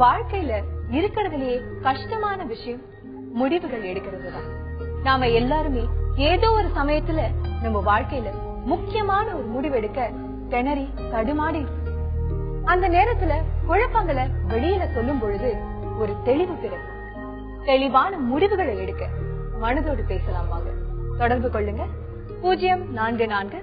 வாழ்க்கையில இருக்கிறதுலயே கஷ்டமான விஷயம் முடிவுகள் எடுக்கிறது தான். நாம எல்லாருமே ஏதோ ஒரு சமயத்துல நம்ம வாழ்க்கையில முக்கியமான ஒரு முடிவு எடுக்க திணறி தடுமாறி, அந்த நேரத்துல குழப்பங்களை வெளியில சொல்லும் பொழுது ஒரு தெளிவு பிறகு தெளிவான முடிவுகளை எடுக்க மனதோடு பேசலாமாக. தொடர்பு கொள்ளுங்க 044-30632994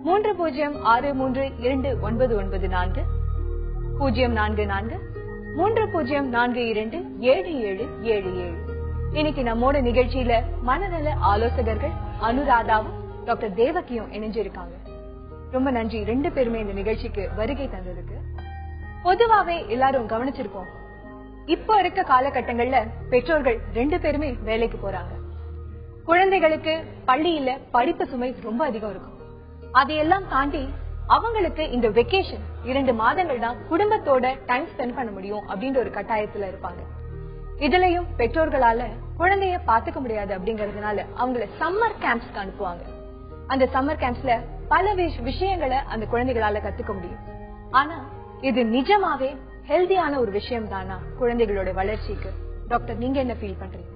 044-3042-7777. இன்னைக்கு நம்மோட நிகழ்ச்சியில மனநல ஆலோசகர்கள் அனுராதாவும் டாக்டர் தேவகியும் இணைஞ்சிருக்காங்க. ரொம்ப நன்றி ரெண்டு பேருமே இந்த நிகழ்ச்சிக்கு வருகை தந்ததுக்கு. பொதுவாவே எல்லாரும் கவனிச்சிருப்போம், இப்ப இருக்க காலகட்டங்கள்ல பெற்றோர்கள் ரெண்டு பேருமே வேலைக்கு போறாங்க. குழந்தைகளுக்கு பள்ளியில படிப்பு சுமை ரொம்ப அதிகம் இருக்கும். அதையெல்லாம் தாண்டி அவங்களுக்கு இந்த வெக்கேஷன் 2 மாதங்கள் தான் குடும்பத்தோட டைம் ஸ்பெண்ட் பண்ண முடியும் அப்படின்ற ஒரு கட்டாயத்துல இருப்பாங்க. இதுலயும் பெற்றோர்களால குழந்தைய பாத்துக்க முடியாது அப்படிங்கறதுனால அவங்கள சம்மர் கேம்ப்ஸ்க்கு அனுப்புவாங்க. அந்த சம்மர் கேம்ப்ஸ்ல பல விஷயங்களை அந்த குழந்தைகளால கத்துக்க முடியும். ஆனா இது நிஜமாவே ஹெல்தியான ஒரு விஷயம் தானா குழந்தைகளோட வளர்ச்சிக்கு? டாக்டர், நீங்க என்ன ஃபீல் பண்றீங்க?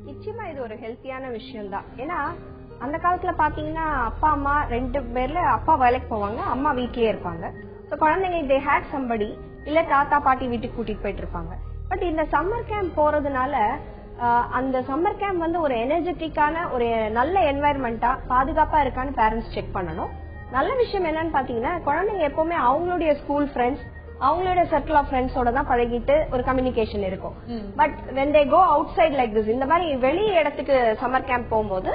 நிச்சயமா இது ஒரு ஹெல்த்தியான விஷயம் தான். ஏன்னா அந்த காலத்துல பாத்தீங்கன்னா அப்பா அம்மா 2 பேர்ல அப்பா வேலைக்கு போவாங்க, அம்மா வீட்லயே இருப்பாங்க. குழந்தைங்க தே ஹேட் சம்படி இல்ல தாத்தா பாட்டி வீட்டுக்கு கூட்டிட்டு போயிட்டு இருப்பாங்க. பட் இந்த சம்மர் கேம்ப் போறதுனால அந்த சம்மர் கேம்ப் வந்து ஒரு எனர்ஜெட்டிக்கான ஒரு நல்ல என்வாயர்மெண்டா பாதுகாப்பா இருக்கான்னு பேரண்ட்ஸ் செக் பண்ணணும். நல்ல விஷயம் என்னன்னு பாத்தீங்கன்னா குழந்தைங்க எப்பவுமே அவங்களுடைய ஸ்கூல் ஃப்ரெண்ட்ஸ், அவங்களோட சர்க்கிள் ஆஃப் ஃப்ரெண்ட்ஸோட தான் பழகிட்டு ஒரு கம்யூனிகேஷன் இருக்கும். But when they go outside like this, இந்த மாதிரி வெளி இடத்துக்கு சம்மர் கேம்ப் போகும்போது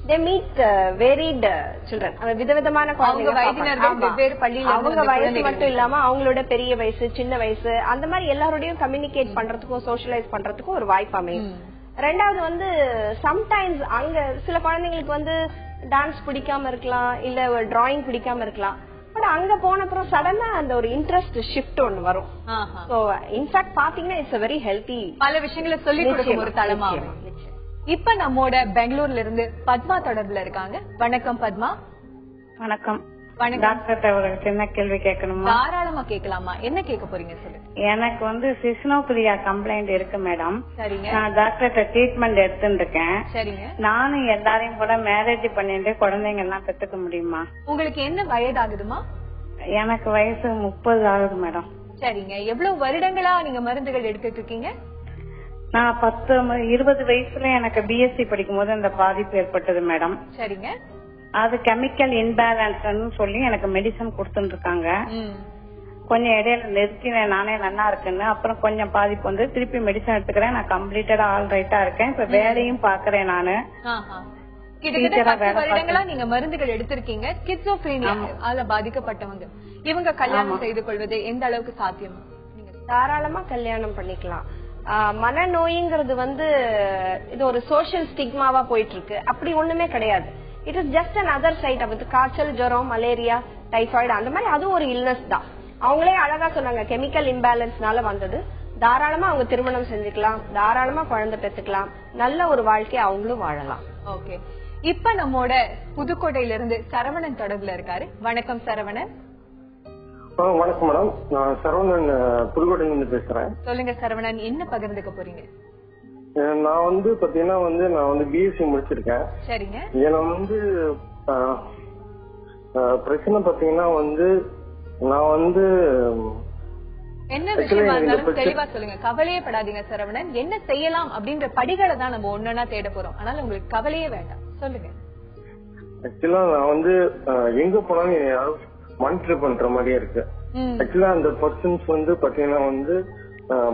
they meet varied children. விதவிதமான குழந்தைங்க, அவங்க வயசு மட்டும் இல்லாம அவங்களோட பெரிய வயசு சின்ன வயசு அந்த மாதிரி எல்லாரோடையும் கம்யூனிகேட் பண்றதுக்கும் சோஷியலைஸ் பண்றதுக்கும் ஒரு வாய்ப்பு அமையும். ரெண்டாவது வந்து சம்டைம்ஸ் அங்க சில குழந்தைங்களுக்கு வந்து டான்ஸ் பிடிக்காம இருக்கலாம், இல்ல ஒரு டிராயிங் பிடிக்காம இருக்கலாம். பட் அங்க போன அப்புறம் சடனா அந்த ஒரு இன்ட்ரெஸ்ட் ஷிஃப்ட் ஒன்னு வரும். சோ இன்ஃபேக்ட் பாத்தீங்கன்னா இட்ஸ் a very healthy, பல விஷயங்களை சொல்லி கொடுக்கும் ஒரு தளமா. இப்ப நம்மோட பெங்களூர்ல இருந்து பத்மா தொடர்புல இருக்காங்க. வணக்கம் பத்மா. வணக்கம். டாக்டர் அவர்களுக்கு என்ன கேள்வி கேட்கணுமா? தாராளமா கேட்கலாமா. என்ன கேட்க போறீங்க சொல்லுங்க. எனக்கு வந்து சிஸ்னோபிலியா கம்ப்ளைண்ட் இருக்கு மேடம். சரிங்க. நான் டாக்டர் ட்ரீட்மெண்ட் எடுத்துட்டு இருக்கேன். சரிங்க. நானும் எல்லாரையும் கூட மேரேஜ் பண்ணிட்டு குழந்தைங்க எல்லாம் பெற்றுக்க முடியுமா? உங்களுக்கு என்ன வயதாகுதுமா? எனக்கு வயசு 30 ஆகுது மேடம். சரிங்க. எவ்வளவு வருடங்களா நீங்க மருந்துகள் எடுத்துட்டு இருக்கீங்க? நான் 20 வயசுல எனக்கு பிஎஸ்சி படிக்கும் போது அந்த பாதிப்பு ஏற்பட்டது மேடம். சரிங்க. அது கெமிக்கல் இன்பேலன்ஸ் சொல்லி எனக்கு மெடிசன் கொடுத்துட்டு இருக்காங்க. கொஞ்சம் இடையில நிறுத்தினேன் நானே நல்லா இருக்குன்னு. அப்புறம் கொஞ்சம் பாதிப்பு வந்து திருப்பி மெடிசன் எடுத்துக்கிறேன். நான் கம்ப்ளீட்டடா ஆல் ரைட்டா இருக்கேன். இப்ப வேலையும் பாக்குறேன் நானு. வருடங்களா நீங்க மருந்துகள் எடுத்திருக்கீங்க. ஸ்கிசோஃப்ரீனியா அதுல பாதிக்கப்பட்டவங்க இவங்க கல்யாணம் செய்து கொள்வது எந்த அளவுக்கு சாத்தியம்? நீங்க தாராளமா கல்யாணம் பண்ணிக்கலாம். மனநோய்ங்கிறது வந்து இது ஒரு சோசியல் ஸ்டிக்மாவா போயிட்டு இருக்கு. அப்படி ஒண்ணுமே கிடையாது. It is just another side of it. காய்ச்சல், ஜுரம், மலேரியா, டைபாய்டு அந்த மாதிரி அது ஒரு இல்னஸ் தான். அவங்களே அழகா சொன்னாங்க கெமிக்கல் இம்பேலன்ஸ்னால வந்தது. தாராளமா அவங்க திருமணம் செஞ்சுக்கலாம், தாராளமா குழந்தை பெற்றுக்கலாம், நல்ல ஒரு வாழ்க்கையை அவங்களும் வாழலாம். ஓகே. இப்ப நம்மோட புதுக்கோட்டையில இருந்து சரவணன் தொடர்புல இருக்காரு. வணக்கம் சரவணன். வணக்கம் மேடம், நான் சரவணன் புதுக்கோட்டையில இருந்து பேசுறேன். சொல்லுங்க சரவணன், என்ன பகிர்ந்துக்க போறீங்க? நான் வந்து பாத்தீங்கன்னா நான் வந்து பிஎஸ்சி முடிச்சிருக்கேன். சரிங்க. எனக்கு வந்து பிரச்சனை பாத்தீங்கன்னா நான் வந்து என்ன விஷயமா இருந்தாலும் தெளிவா சொல்லுங்க. கவலையே படாதீங்க சரவணன். என்ன செய்யலாம் அப்படின்ற படிகளை தான் நம்ம ஒன்னொன்னா தேட போறோம். அதனால உங்களுக்கு கவலையே வேண்டாம், சொல்லுங்க. ஆக்சுவலா நான் வந்து எங்க போனாலும் யாரும் மானிட்டர் பண்ற மாதிரியே இருக்கு. ஆக்சுவலா அந்த பர்சன்ஸ் வந்து பாத்தீங்கன்னா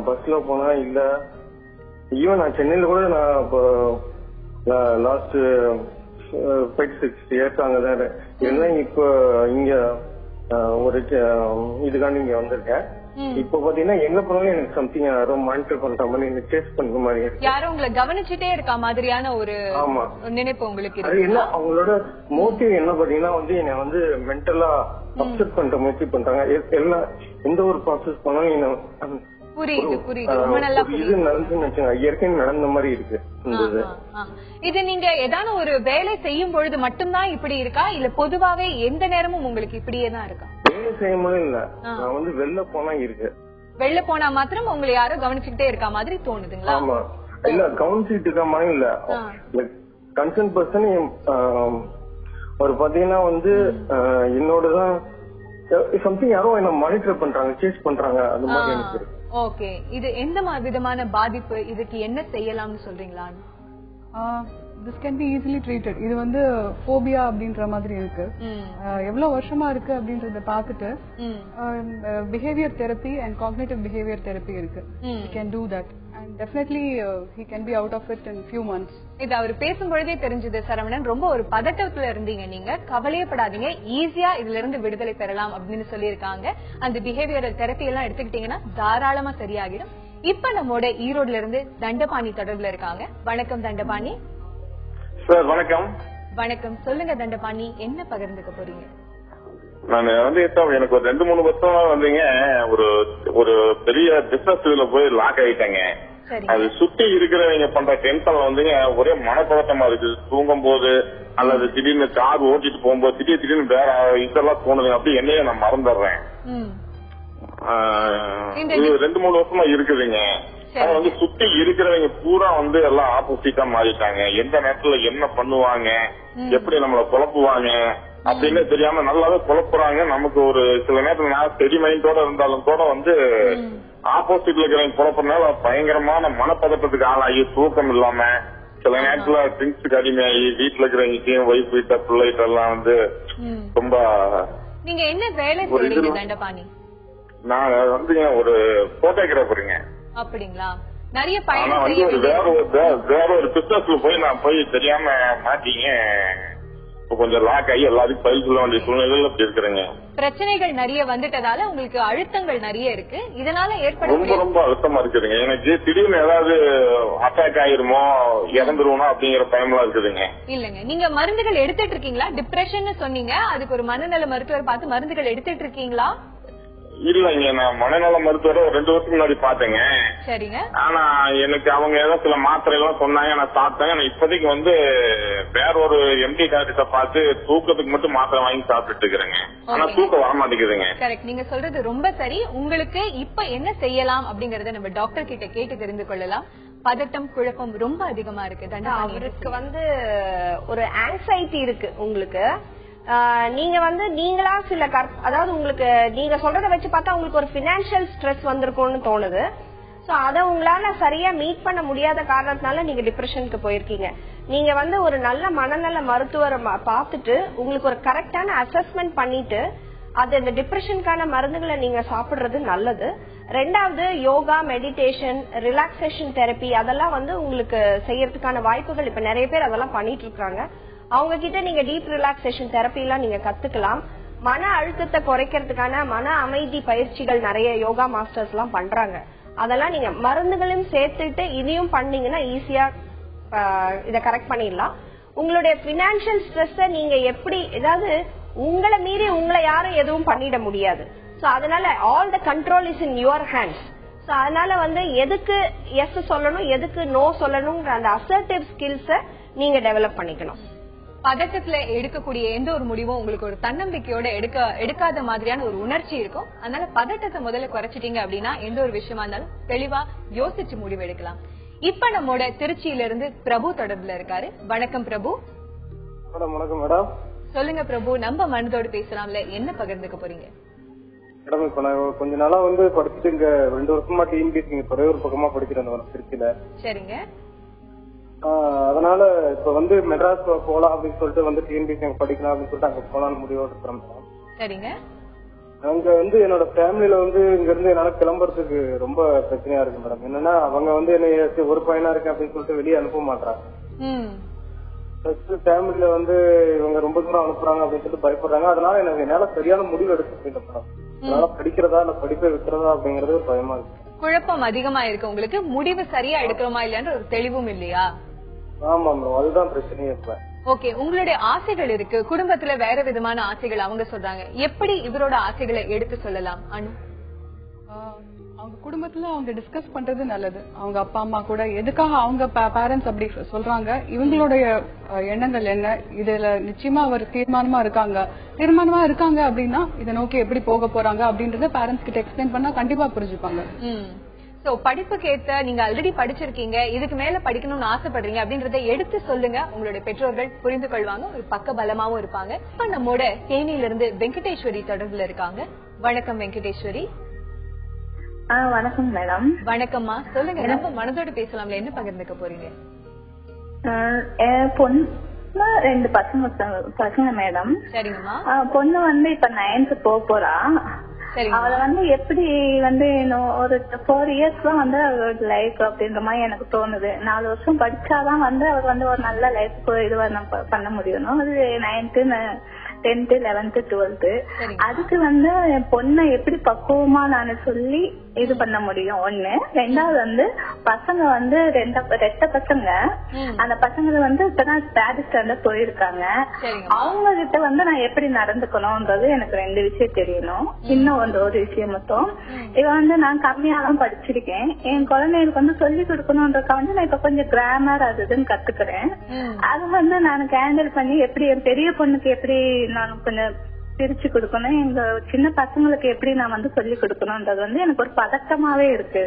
பஸ்ல போனா இல்ல, ஈவன் நான் சென்னையில கூட நான் இப்போ லாஸ்ட் 5-6 இயர்ஸ் அங்கதான் எல்லாம் இப்போ இங்க ஒரு இதுக்காண்டி இங்க வந்திருக்கேன். இப்போ பாத்தீங்கன்னா எங்க போனாலும் எனக்கு சம்திங் யாரும் மானிட்டர் பண்ற மாதிரி எனக்கு சேஸ் பண்ற மாதிரி இருக்கு. யாரும் உங்களை கவனிச்சுட்டே இருக்கா மாதிரியான ஒரு நினைப்பு உங்களுக்கு அது என்ன அவங்களோட மோட்டிவ் என்ன பாத்தீங்கன்னா என்னை மென்டலா அப்செட் பண்ற முயற்சி பண்றாங்க. எந்த ஒரு ப்ராசஸ் பண்ணாலும் நடந்த மாதிரி இருக்கு. இது நீங்க ஏதாவது ஒரு வேலை செய்யும் பொழுது மட்டும்தான் இப்படி இருக்கா, இல்ல பொதுவாவே எந்த நேரமும் உங்களுக்கு இப்படியே தான் இருக்கா? வேலை செய்யும் போது இல்ல, நான் வெளில போனா இருக்கு. வெளில போனா மாத்திரம் உங்களை யாரும் கவனிச்சுக்கிட்டே இருக்க மாதிரி தோணுதுங்களா? ஆமா, இல்ல கவனிச்சுட்டு இருக்க மாதிரி இல்ல, கன்சர்ன் பர்சன் ஒரு பாத்தீங்கன்னா வந்து என்னோடதான் சம்திங் யாரோ என்ன மானிட்டர் பண்றாங்க, சேஸ் பண்றாங்க, அந்த மாதிரி எனக்கு இருக்கு. ஓகே, இது எந்த விதமான பாதிப்பு, இதுக்கு என்ன செய்யலாம்னு சொல்றீங்களா? this can be easily treated. இது வந்து phobia அப்படின்ற மாதிரி இருக்கு. எவ்வளவு வருஷமா இருக்கு அப்படின்றத பார்த்துட்டு behavior therapy and cognitive behavior therapy இருக்கு. He can do that and definitely he can be out of it in few months. இது அவர் பேசும்பொழுதே தெரிஞ்சது சரவணன், ரொம்ப ஒரு பதட்டத்துல இருந்தீங்க, நீங்க கவலையப்படாதீங்க, ஈஸியா இதுல இருந்து விடுதலை பெறலாம் அப்படின்னு சொல்லியிருக்காங்க. அந்த பிஹேவியரல் தெரப்பி எல்லாம் எடுத்துக்கிட்டீங்கன்னா தாராளமா சரியாகிடும். இப்ப நம்மோட ஈரோடுல இருந்து தண்டபாணி தொடர்புல இருக்காங்க. வணக்கம் தண்டபாணி. சார் வணக்கம். வணக்கம், சொல்லுங்க தண்டபாணி, என்ன பகிர்ந்துக்க போறீங்க? நான் வந்து எனக்கு ஒரு 2-3 வருஷமா வந்தீங்க, ஒரு பெரிய பிசினஸ்ல போய் லாக் ஆயிட்டேங்க. அது சுத்தி இருக்கிறவங்க பண்ற டென்ஷன்ல வந்துங்க ஒரே மனப்பதட்டமா இருக்கு. தூங்கும் போது அல்லது திடீர்னு கார் ஓட்டிட்டு போகும்போது திடீர்னு வேற இதெல்லாம் தோணுது, அப்படி என்னையே நான் மறந்துடுறேன். இது 2-3 வருஷமா இருக்குதுங்க. வந்து சுத்தி இருக்கிறவங்க பூரா வந்து எல்லாம் ஆப்போசிட்டா மாறிட்டாங்க. எந்த நேரத்துல என்ன பண்ணுவாங்க, எப்படி நம்மள குழப்புவாங்க அப்படின்னு தெரியாம நல்லாவே குழப்புறாங்க. நமக்கு ஒரு சில நேரத்துல நான் ஸ்டெடி மைண்டோட இருந்தாலும் கூட வந்து ஆப்போசிட்ல இருக்கிறவங்க குழப்பறதுனால பயங்கரமான மனப்பதட்டத்துக்கு ஆளாகி தூக்கம் இல்லாம சில நேரத்துல ட்ரிங்க்ஸுக்கு அடிமையாகி வீட்டுல இருக்கிறவங்க ஒய்ஃப் வீட்ட பிள்ளைகிட்ட எல்லாம் வந்து ரொம்ப. நீங்க என்ன வேலை செய்றீங்க தண்டபாணி? நான் வந்து ஒரு போட்டோகிராஃபருங்க. அப்படிங்களா? நிறைய வேற ஒரு பிசினஸ்ல நான் போய் தெரியாம மாட்டீங்க, கொஞ்சம் லாக் ஆகி எல்லாருக்கும் பதில் சொல்ல வேண்டிய சூழ்நிலையில அப்படி இருக்கிறேங்க. பிரச்சனைகள் நிறைய வந்துட்டதால உங்களுக்கு அழுத்தங்கள் நிறைய இருக்கு, இதனால ஏற்பட ரொம்ப அழுத்தமா இருக்குதுங்க. எனக்கு திடீர்னு ஏதாவது அட்டாக் ஆயிருமோ இறந்துருவோம் அப்படிங்கிற பயம்லாம் இருக்குதுங்க. இல்லங்க, நீங்க மருந்துகள் எடுத்துட்டு இருக்கீங்களா? டிப்ரெஷன் சொன்னீங்க, அதுக்கு ஒரு மனநல மருத்துவர் பார்த்து மருந்துகள் எடுத்துட்டு இருக்கீங்களா? இல்லங்க, நான் மனநல மருத்துவரை 2 வருஷம் முன்னாடி பாத்தேங்க. சரிங்க. ஆனா எனக்கு அவங்க ஏதோ சில மாத்திரை எல்லாம் சொன்னாங்க, நான் சாப்பிட்டேன். நான் இப்போதைக்கு வந்து வேற ஒரு எம்டி டாக்டர்கிட்ட பார்த்து தூக்கத்துக்கு மட்டும் மாத்திரை வாங்கி சாப்பிட்டு இருக்கிறேங்க. ஆனா தூக்கம் வர மாட்டேங்குதுங்க. கரெக்ட், நீங்க சொல்றது ரொம்ப சரி. உங்களுக்கு இப்ப என்ன செய்யலாம் அப்படிங்கறத நம்ம டாக்டர் கிட்ட கேட்டு தெரிந்து கொள்ளலாம். பதட்டம் குழப்பம் ரொம்ப அதிகமா இருக்கு. அவருக்கு வந்து ஒரு ஆங்ஸைட்டி இருக்கு. உங்களுக்கு நீங்க வந்து நீங்களா சில அதாவது உங்களுக்கு நீங்க சொல்றத வச்சு பார்த்தா உங்களுக்கு ஒரு பினான்சியல் ஸ்ட்ரெஸ் வந்திருக்கும்னு தோணுது. சோ அத உங்களால சரியா மீட் பண்ண முடியாத காரணத்தினால நீங்க டிப்ரெஷனுக்கு போயிருக்கீங்க. நீங்க வந்து ஒரு நல்ல மனநல மருத்துவரை பார்த்துட்டு உங்களுக்கு ஒரு கரெக்டான அசஸ்மெண்ட் பண்ணிட்டு அது இந்த டிப்ரெஷனுக்கான மருந்துகளை நீங்க சாப்பிடுறது நல்லது. ரெண்டாவது யோகா, மெடிடேஷன், ரிலாக்ஸேஷன் தெரப்பி அதெல்லாம் வந்து உங்களுக்கு செய்யறதுக்கான வாய்ப்புகள் இப்ப நிறைய பேர் அதெல்லாம் பண்ணிட்டு இருக்காங்க. அவங்க கிட்ட நீங்க டீப் ரிலாக்ஸேஷன் தெரப்பி எல்லாம் நீங்க கத்துக்கலாம். மன அழுத்தத்தை குறைக்கிறதுக்கான மன அமைதி பயிற்சிகள் நிறைய யோகா மாஸ்டர்ஸ் எல்லாம் பண்றாங்க. அதெல்லாம் நீங்க மருந்துகளையும் சேர்த்துட்டு இதையும் பண்ணீங்கன்னா ஈஸியா இத கரெக்ட் பண்ணிடலாம். உங்களுடைய பினான்சியல் ஸ்ட்ரெஸ் நீங்க எப்படி, ஏதாவது உங்களை மீறி உங்களை யாரும் எதுவும் பண்ணிட முடியாது. சோ அதனால all the control is in your hands. So அதனால வந்து எதுக்கு எஸ் சொல்லணும் எதுக்கு நோ சொல்லணும்ன்ற அந்த அசர்ட்டிவ் ஸ்கில்ஸ நீங்க டெவலப் பண்ணிக்கணும். பதட்டத்துல எடுக்கக்கூடிய எந்த ஒரு முடிவும் உங்களுக்கு ஒரு தன்னம்பிக்கையோட எடுக்காத மாதிரியான ஒரு உணர்ச்சி இருக்கும். அதனால பதட்டத்தை முதல்ல குறைச்சிட்டீங்க அப்படின்னா எந்த ஒரு விஷயமா இருந்தாலும் தெளிவா யோசிச்சு முடிவு எடுக்கலாம். இப்ப நம்மோட திருச்சியில இருந்து பிரபு தொடர்புல இருக்காரு. வணக்கம் பிரபு. வணக்கம் மேடம். சொல்லுங்க பிரபு, நம்ம மனதோடு பேசலாம்ல, என்ன பகிர்ந்துக்க போறீங்க? மேடம் இப்ப நான் கொஞ்ச நாளா வந்து படிச்சுட்டு இங்க 2 வருஷமா டிஎன்பிஎஸ்சி துறையூர் பக்கமா படிக்கிறேன் திருச்சியில. சரிங்க. அதனால இப்ப வந்து மெட்ராஸ் போலாம் அப்படின்னு சொல்லிட்டு வந்து டிஎன்பிஎஸ்சி படிக்கலாம் அப்படின்னு சொல்லிட்டு அங்க போலான்னு முடிவோடு இருக்கிறோம். சரிங்க. அங்க வந்து என்னோட ஃபேமிலியில வந்து இங்க இருந்து என்னால கிளம்புறதுக்கு ரொம்ப பிரச்சனையா இருக்கு மேடம். என்னன்னா அவங்க வந்து என்ன ஒரு பையனா இருக்கேன் அப்படின்னு சொல்லிட்டு வெளியே அனுப்ப மாட்டாங்க. ஃபேமிலியில வந்து இவங்க ரொம்ப தூரம் அனுப்புறாங்க அப்படின்னு சொல்லிட்டு பயப்படுறாங்க. அதனால எனக்கு என்னால சரியான முடிவு எடுக்க முடியல மேடம். அதனால படிக்கிறதா இல்ல படிப்பை விட்டுறதா அப்படிங்கறது பயமா இருக்கு. குழப்பம் அதிகமா இருக்கு உங்களுக்கு, முடிவு சரியா எடுக்கிறோமா இல்லையான்ற ஒரு தெளிவும் இல்லையா? ஆமா மேடம், அதுதான் பிரச்சனையே இப்ப. ஓகே, உங்களுடைய ஆசைகள் இருக்கு, குடும்பத்துல வேற விதமான ஆசைகள் அவங்க சொல்றாங்க. எப்படி இவரோட ஆசைகளை எடுத்து சொல்லலாம்? அனு, அவங்க குடும்பத்துல அவங்க டிஸ்கஸ் பண்றது நல்லது. அவங்க அப்பா அம்மா கூட எதுக்காக அவங்க பேரண்ட்ஸ் அப்படி சொல்றாங்க, இவங்களுடைய எண்ணங்கள் என்ன, இதுல நிச்சயமா அவர் தீர்மானமா இருக்காங்க அப்படின்னா இதை நோக்கி எப்படி போக போறாங்க அப்படின்றத பேரண்ட்ஸ் கிட்ட எக்ஸ்பிளைன் பண்ணா கண்டிப்பா புரிஞ்சுப்பாங்க. சோ படிப்புக்கு ஏத்த நீங்க ஆல்ரெடி படிச்சிருக்கீங்க, இதுக்கு மேல படிக்கணும்னு ஆசைப்படுறீங்க அப்படின்றத எடுத்து சொல்லுங்க. உங்களுடைய பெற்றோர்கள் புரிந்து கொள்வாங்க, ஒரு பக்க பலமாவும் இருப்பாங்க. இப்ப நம்மோட தேனியில இருந்து வெங்கடேஸ்வரி தொடர்புல இருக்காங்க. வணக்கம் வெங்கடேஸ்வரி. வணக்கம் மேடம். வணக்கம்மா, சொல்லுங்க. ரொம்ப மனதோட பேசலாம்ல, என்ன பகிர்ந்துக்க போறீங்க? பொண்ணு 2 பசங்க மேடம். சரிங்கம்மா. பொண்ணு வந்து இப்ப 9th போறா. அவளை வந்து எப்படி வந்து ஒரு 4 years தான் வந்து அவரோட லைஃப் அப்படின்ற மாதிரி எனக்கு தோணுது. 4 வருஷம் படிச்சாதான் வந்து அவர் வந்து ஒரு நல்ல லைஃப் இது பண்ண முடியும். அது 9th 10th 11th 12th. அதுக்கு வந்து பொண்ணை எப்படி பக்குவமா நான் சொல்லி இது பண்ண முடியும். ஒண்ணு. ரெண்டாவது வந்து பசங்க வந்து ரெட்ட பசங்க, அந்த பசங்களை வந்து இப்பதான் 3rd standard போயிருக்காங்க. அவங்க கிட்ட வந்து நான் எப்படி நடந்துக்கணும்ன்றது எனக்கு 2 விஷயம் தெரியணும். இன்னும் ஒரு விஷயம் மட்டும், இவன் வந்து நான் கம்மியாதான் படிச்சிருக்கேன், என் குழந்தைகளுக்கு வந்து சொல்லி கொடுக்கணும்ன்றக்க வந்து நான் இப்ப கொஞ்சம் கிராமர் அதுன்னு கத்துக்கிறேன். அது வந்து நான் ஹேண்டில் பண்ணி எப்படி என் பெரிய பொண்ணுக்கு எப்படி நான் கொஞ்சம் பிரிச்சு கொடுக்கணும், எங்க சின்ன பசங்களுக்கு எப்படி நான் வந்து சொல்லி கொடுக்கணும்ன்றது வந்து எனக்கு ஒரு பதட்டமாவே இருக்கு.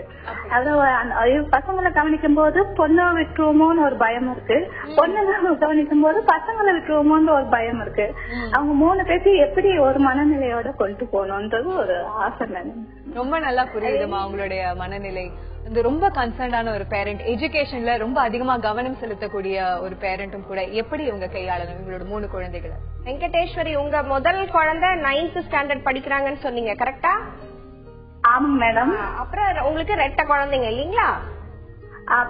அதாவது பசங்களை கவனிக்கும் போது பொண்ணை விட்டுருவோமோன்னு ஒரு பயம் இருக்கு, பொண்ணுங்களை கவனிக்கும் போது பசங்களை விட்டுருவோமோன்னு ஒரு பயம் இருக்கு. அவங்க 3 பேரும் எப்படி ஒரு மனநிலையோட கொண்டு போகணும்ன்றது ஒரு ஆசை. ரொம்ப நல்லா புரியுதுமா உங்களுடைய மனநிலை. ரொம்ப கன்சர்ன்டான ஒரு பேரண்ட், எஜுகேஷன்ல ரொம்ப அதிகமா கவனம் செலுத்தக்கூடிய ஒரு பேரண்ட்டும் கூட. எப்படி உங்க கையாளணும் உங்களோட 3 குழந்தைகளை? வெங்கடேஸ்வரி, உங்க முதல் குழந்தை 9th ஸ்டாண்டர்ட் படிக்கிறாங்கன்னு சொன்னீங்க, கரெக்டா? ஆமாங்க மேடம். அப்புறம் உங்களுக்கு 2 குழந்தைங்க இல்லீங்களா?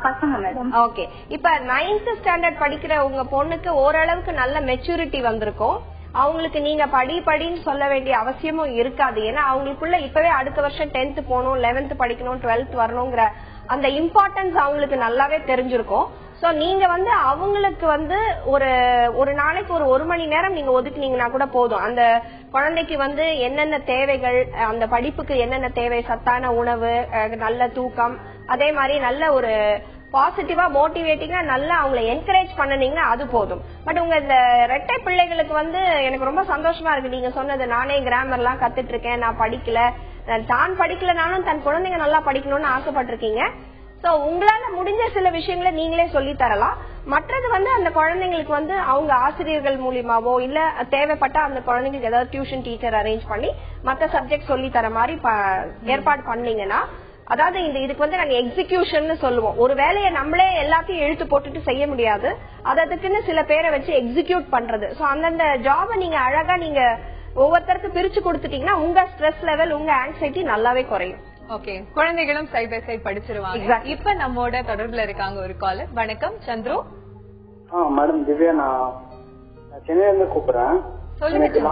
பசங்க மேடம். ஓகே. இப்ப 9th ஸ்டாண்டர்ட் படிக்கிற உங்க பொண்ணுக்கு ஓரளவுக்கு நல்ல மெச்சூரிட்டி வந்திருக்கும். அவங்களுக்கு நீங்க படின்னு சொல்ல வேண்டிய அவசியமும் இருக்காது. ஏன்னா அவங்களுக்குள்ள இப்பவே அடுத்த வருஷம் 10th போகணும், 11th படிக்கணும், 12th வரணுங்கிற அந்த இம்பார்ட்டன்ஸ் அவங்களுக்கு நல்லாவே தெரிஞ்சிருக்கும். சோ நீங்க வந்து அவங்களுக்கு வந்து ஒரு நாளைக்கு ஒரு மணி நேரம் நீங்க ஒதுக்குனீங்கன்னா கூட போதும். அந்த குழந்தைக்கு வந்து என்னென்ன தேவைகள், அந்த படிப்புக்கு என்னென்ன தேவை, சத்தான உணவு, நல்ல தூக்கம், அதே மாதிரி நல்ல ஒரு பாசிட்டிவா மோட்டிவேட்டிங்கா நல்லா அவங்களை என்கரேஜ் பண்ணனீங்கன்னா அது போதும். பட் உங்க இந்த 2 பிள்ளைகளுக்கு வந்து எனக்கு ரொம்ப சந்தோஷமா இருக்கு நீங்க சொன்னது. நானே கிராமர் எல்லாம் கத்துட்டு இருக்கேன், நான் படிக்கல, தான் படிக்கலனாலும் தன் குழந்தைங்க நல்லா படிக்கணும்னு ஆசைப்பட்டிருக்கீங்க. சோ உங்களால முடிஞ்ச சில விஷயங்களை நீங்களே சொல்லி தரலாம். மற்றது வந்து அந்த குழந்தைங்களுக்கு வந்து அவங்க ஆசிரியர்கள் மூலியமாவோ இல்ல தேவைப்பட்ட அந்த குழந்தைங்களுக்கு ஏதாவது டியூஷன் டீச்சர் அரேஞ்ச் பண்ணி மற்ற சப்ஜெக்ட் சொல்லி தர மாதிரி ஏற்பாடு பண்ணீங்கன்னா, அதாவது இதுக்கு வந்து நாங்க எக்ஸிகியூஷன் சொல்லுவோம். ஒரு வேலையை நம்மளே எல்லாத்தையும் இழுத்து போட்டுட்டு செய்ய முடியாது, அதுக்குன்னு சில பேரை வச்சு எக்ஸிக்யூட் பண்றது. சோ அந்தந்த ஜாபை நீங்க அழகா நீங்க ஒவ்வொருத்தருக்கு பிரிச்சு கொடுத்துட்டீங்கன்னா உங்க ஸ்ட்ரெஸ் லெவல், உங்க ஆங்ஸைட்டி நல்லாவே குறையும். ஓகே, குழந்தைகளும் சைட் பை சைட் படிச்சிருவாங்க. இப்ப நம்மோட தொடர்புல இருக்காங்க ஒரு காலர். வணக்கம் சந்துரு. மேடம் திவ்யா, நான் சென்னையில இருந்து கூப்பிடுறேன். சொல்லுங்க.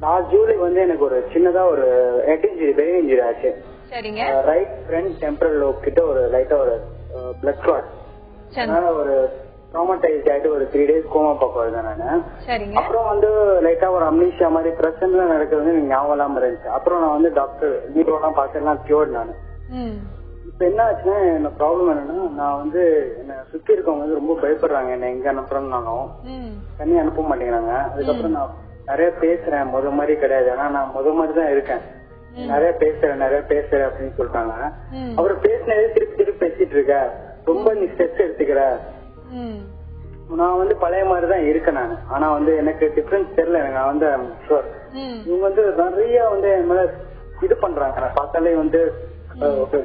லாஸ்ட் ஜூலை வந்து எனக்கு ஒரு சின்னதா ஒரு ஹெட் இன்ஜுரி, பிரெயின் இன்ஜுரி ஆச்சு. சரிங்க. ரைட் ஃப்ரண்ட் டெம்பரல் லோப் கிட்ட ஒரு லைட்டா ஒரு பிளட் கிளாட், அதனால ஒரு ட்ராமாடைஸ்ட் ஆயிட்டு ஒரு 3 days கோமா பாக்குறேன் நானு. அப்புறம் வந்து லைட்டா ஒரு அம்னீஷியா மாதிரி பிரச்சனை நடக்கிறது எனக்கு ஞாபகம் இல்லாம இருந்துச்சு. அப்புறம் நான் வந்து டாக்டர் நீரோலாம் பார்த்து எல்லாம் கியூர்ட் நானு. இப்ப என்ன ஆச்சுன்னா, என்ன ப்ராப்ளம் என்னன்னா, நான் வந்து என்ன சுத்தி இருக்கவங்க வந்து ரொம்ப பயப்படுறாங்க. என்ன எங்க அனுப்புறோம்னாலும் தண்ணி அனுப்ப மாட்டேங்கிறாங்க. அதுக்கப்புறம் நான் நிறைய பேசுறேன், முத மாதிரி கிடையாது. ஆனா நான் முத மாதிரி தான் இருக்கேன், நிறைய பேசுறேன் அப்படின்னு சொல்லிட்டாங்க. அப்புறம் பேசினதே திருப்பி பேசிட்டு இருக்க, ரொம்ப நீ ஸ்ட்ரெஸ் எடுத்துக்கிற. நான் வந்து பழைய மாதிரிதான் இருக்கேன் நானு. ஆனா வந்து எனக்கு டிஃபரன்ஸ் தெரியல. எனக்கு நான் வந்து இவங்க வந்து நிறைய வந்து என் மேல இது பண்றாங்க. நான் பார்த்தாலே வந்து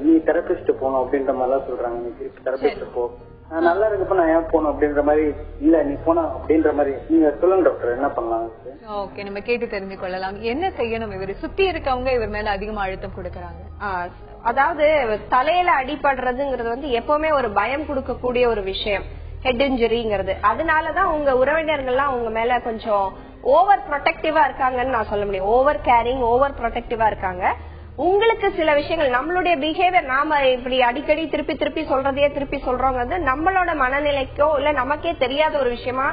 நீ தெரபிஸ்ட் போகணும் அப்படின்ற மாதிரி எல்லாம் சொல்றாங்க. நீ திருப்பி தெரபிஸ்ட் போ, நான் நல்லா இருக்கப்ப நான் ஏன் போகணும் அப்படின்ற மாதிரி. இல்ல நீ போனா அப்படின்ற மாதிரி. நீங்க சொல்லுங்க டாக்டர், என்ன பண்ணலாம்? ஓகே, நம்ம கேட்டு தெரிஞ்சு கொள்ளலாம். என்ன செய்யணும்? இவர் சுத்தி இருக்கவங்க இவர் மேல அதிகமா அழுத்தம் கொடுக்கறாங்க. அதாவது தலையில அடிபடுறதுங்கிறது வந்து எப்பவுமே ஒரு பயம் கொடுக்கக்கூடிய ஒரு விஷயம், ஹெட் இன்ஜுரிங்கிறது. அதனாலதான் உங்க உறவினர்கள்லாம் உங்க மேல கொஞ்சம் ஓவர் ப்ரொடெக்டிவா இருக்காங்கன்னு நான் சொல்ல முடியும். ஓவர் கேரிங், ஓவர் ப்ரொடெக்டிவா இருக்காங்க. உங்களுக்கு சில விஷயங்கள், நம்மளுடைய பிஹேவியர், நாம இப்படி அடிக்கடி திருப்பி சொல்றதையே திருப்பி சொல்றோங்கிறது நம்மளோட மனநிலைக்கோ இல்ல நமக்கே தெரியாத ஒரு விஷயமா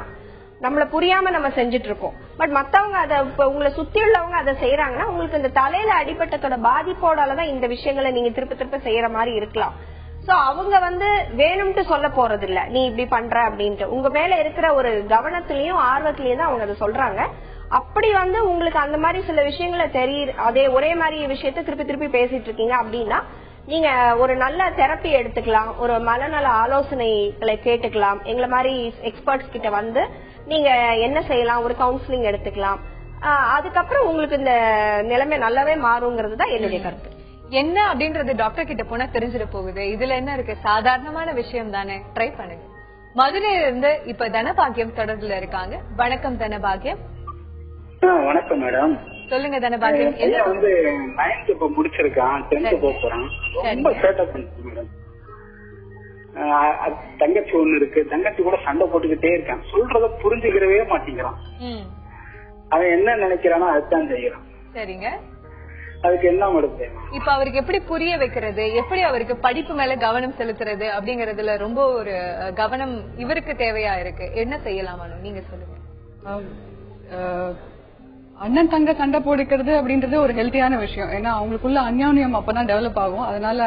நம்மள புரியாம நம்ம செஞ்சுட்டு இருக்கோம். பட் மத்தவங்க அதை உங்களை சுத்தி உள்ளவங்க அதை செய்யறாங்கன்னா உங்களுக்கு இந்த தலையில அடிபட்டத்தோட பாதிப்போடாலதான் இந்த விஷயங்களை நீங்க திருப்ப திருப்ப செய்யற மாதிரி இருக்கலாம். சோ அவங்க வேணும்ட்டு சொல்ல போறது இல்ல நீ இப்படி பண்ற அப்படின்ட்டு. உங்க மேல இருக்கிற ஒரு கவனத்திலயும் ஆர்வத்திலயும் தான் அவங்க அதை சொல்றாங்க. அப்படி உங்களுக்கு அந்த மாதிரி சில விஷயங்களை தெரியுது, அதே ஒரே மாதிரி விஷயத்த திருப்பி திருப்பி பேசிட்டு இருக்கீங்க அப்படின்னா நீங்க ஒரு நல்ல தெரப்பி எடுத்துக்கலாம், ஒரு மனநல ஆலோசனைகளை கேட்டுக்கலாம். எங்களை மாதிரி எக்ஸ்பர்ட்ஸ் கிட்ட நீங்க என்ன செய்யலாம், ஒரு கவுன்சிலிங் எடுத்துக்கலாம். அதுக்கப்புறம் உங்களுக்கு இந்த நிலைமை நல்லாவே மாறுங்கிறது தான் என்னுடைய கருத்து. என்ன அப்படின்றது டாக்டர் கிட்ட போனா தெரிஞ்சிட போகுது. இதுல என்ன இருக்கு, சாதாரணமான விஷயம் தானே, ட்ரை பண்ணுங்க. மதுரையில இருந்து இப்ப தனபாகியம் தொடர்புல இருக்காங்க. வணக்கம் தனபாகியம். வணக்கம் மேடம். சொல்லுங்க தனபாகியம். நைன்த் இப்ப முடிச்சிருக்கான், 10th போறான். ரொம்ப சேட்டை பண்ணுது மேடம். தங்கச்சி ஒண்ணு இருக்கு, தங்கச்சி கூட சண்டை போட்டுக்கிட்டே இருக்கான், சொல்றத புரிஞ்சுக்கிறவே மாட்டேங்கிறான். அவன் என்ன நினைக்கிறானோ அதுதான் செய்யறான். சரிங்க, அதுக்கு என்ன மேடம்? இப்ப அவருக்கு எப்படி புரிய வைக்கிறது, எப்படி அவருக்கு படிப்பு மேல கவனம் செலுத்துறது அப்படிங்கறதுல ரொம்ப ஒரு கவனம் இவருக்கு தேவையா இருக்கு. என்ன செய்யலாமா நீங்க சொல்லுங்க. அண்ணன் தங்க சண்டை போடுக்கிறது அப்படின்றது ஒரு ஹெல்த்தியான விஷயம். ஏன்னா அவங்களுக்குள்ள அந்யோன்யம் அப்பதான் டெவலப் ஆகும். அதனால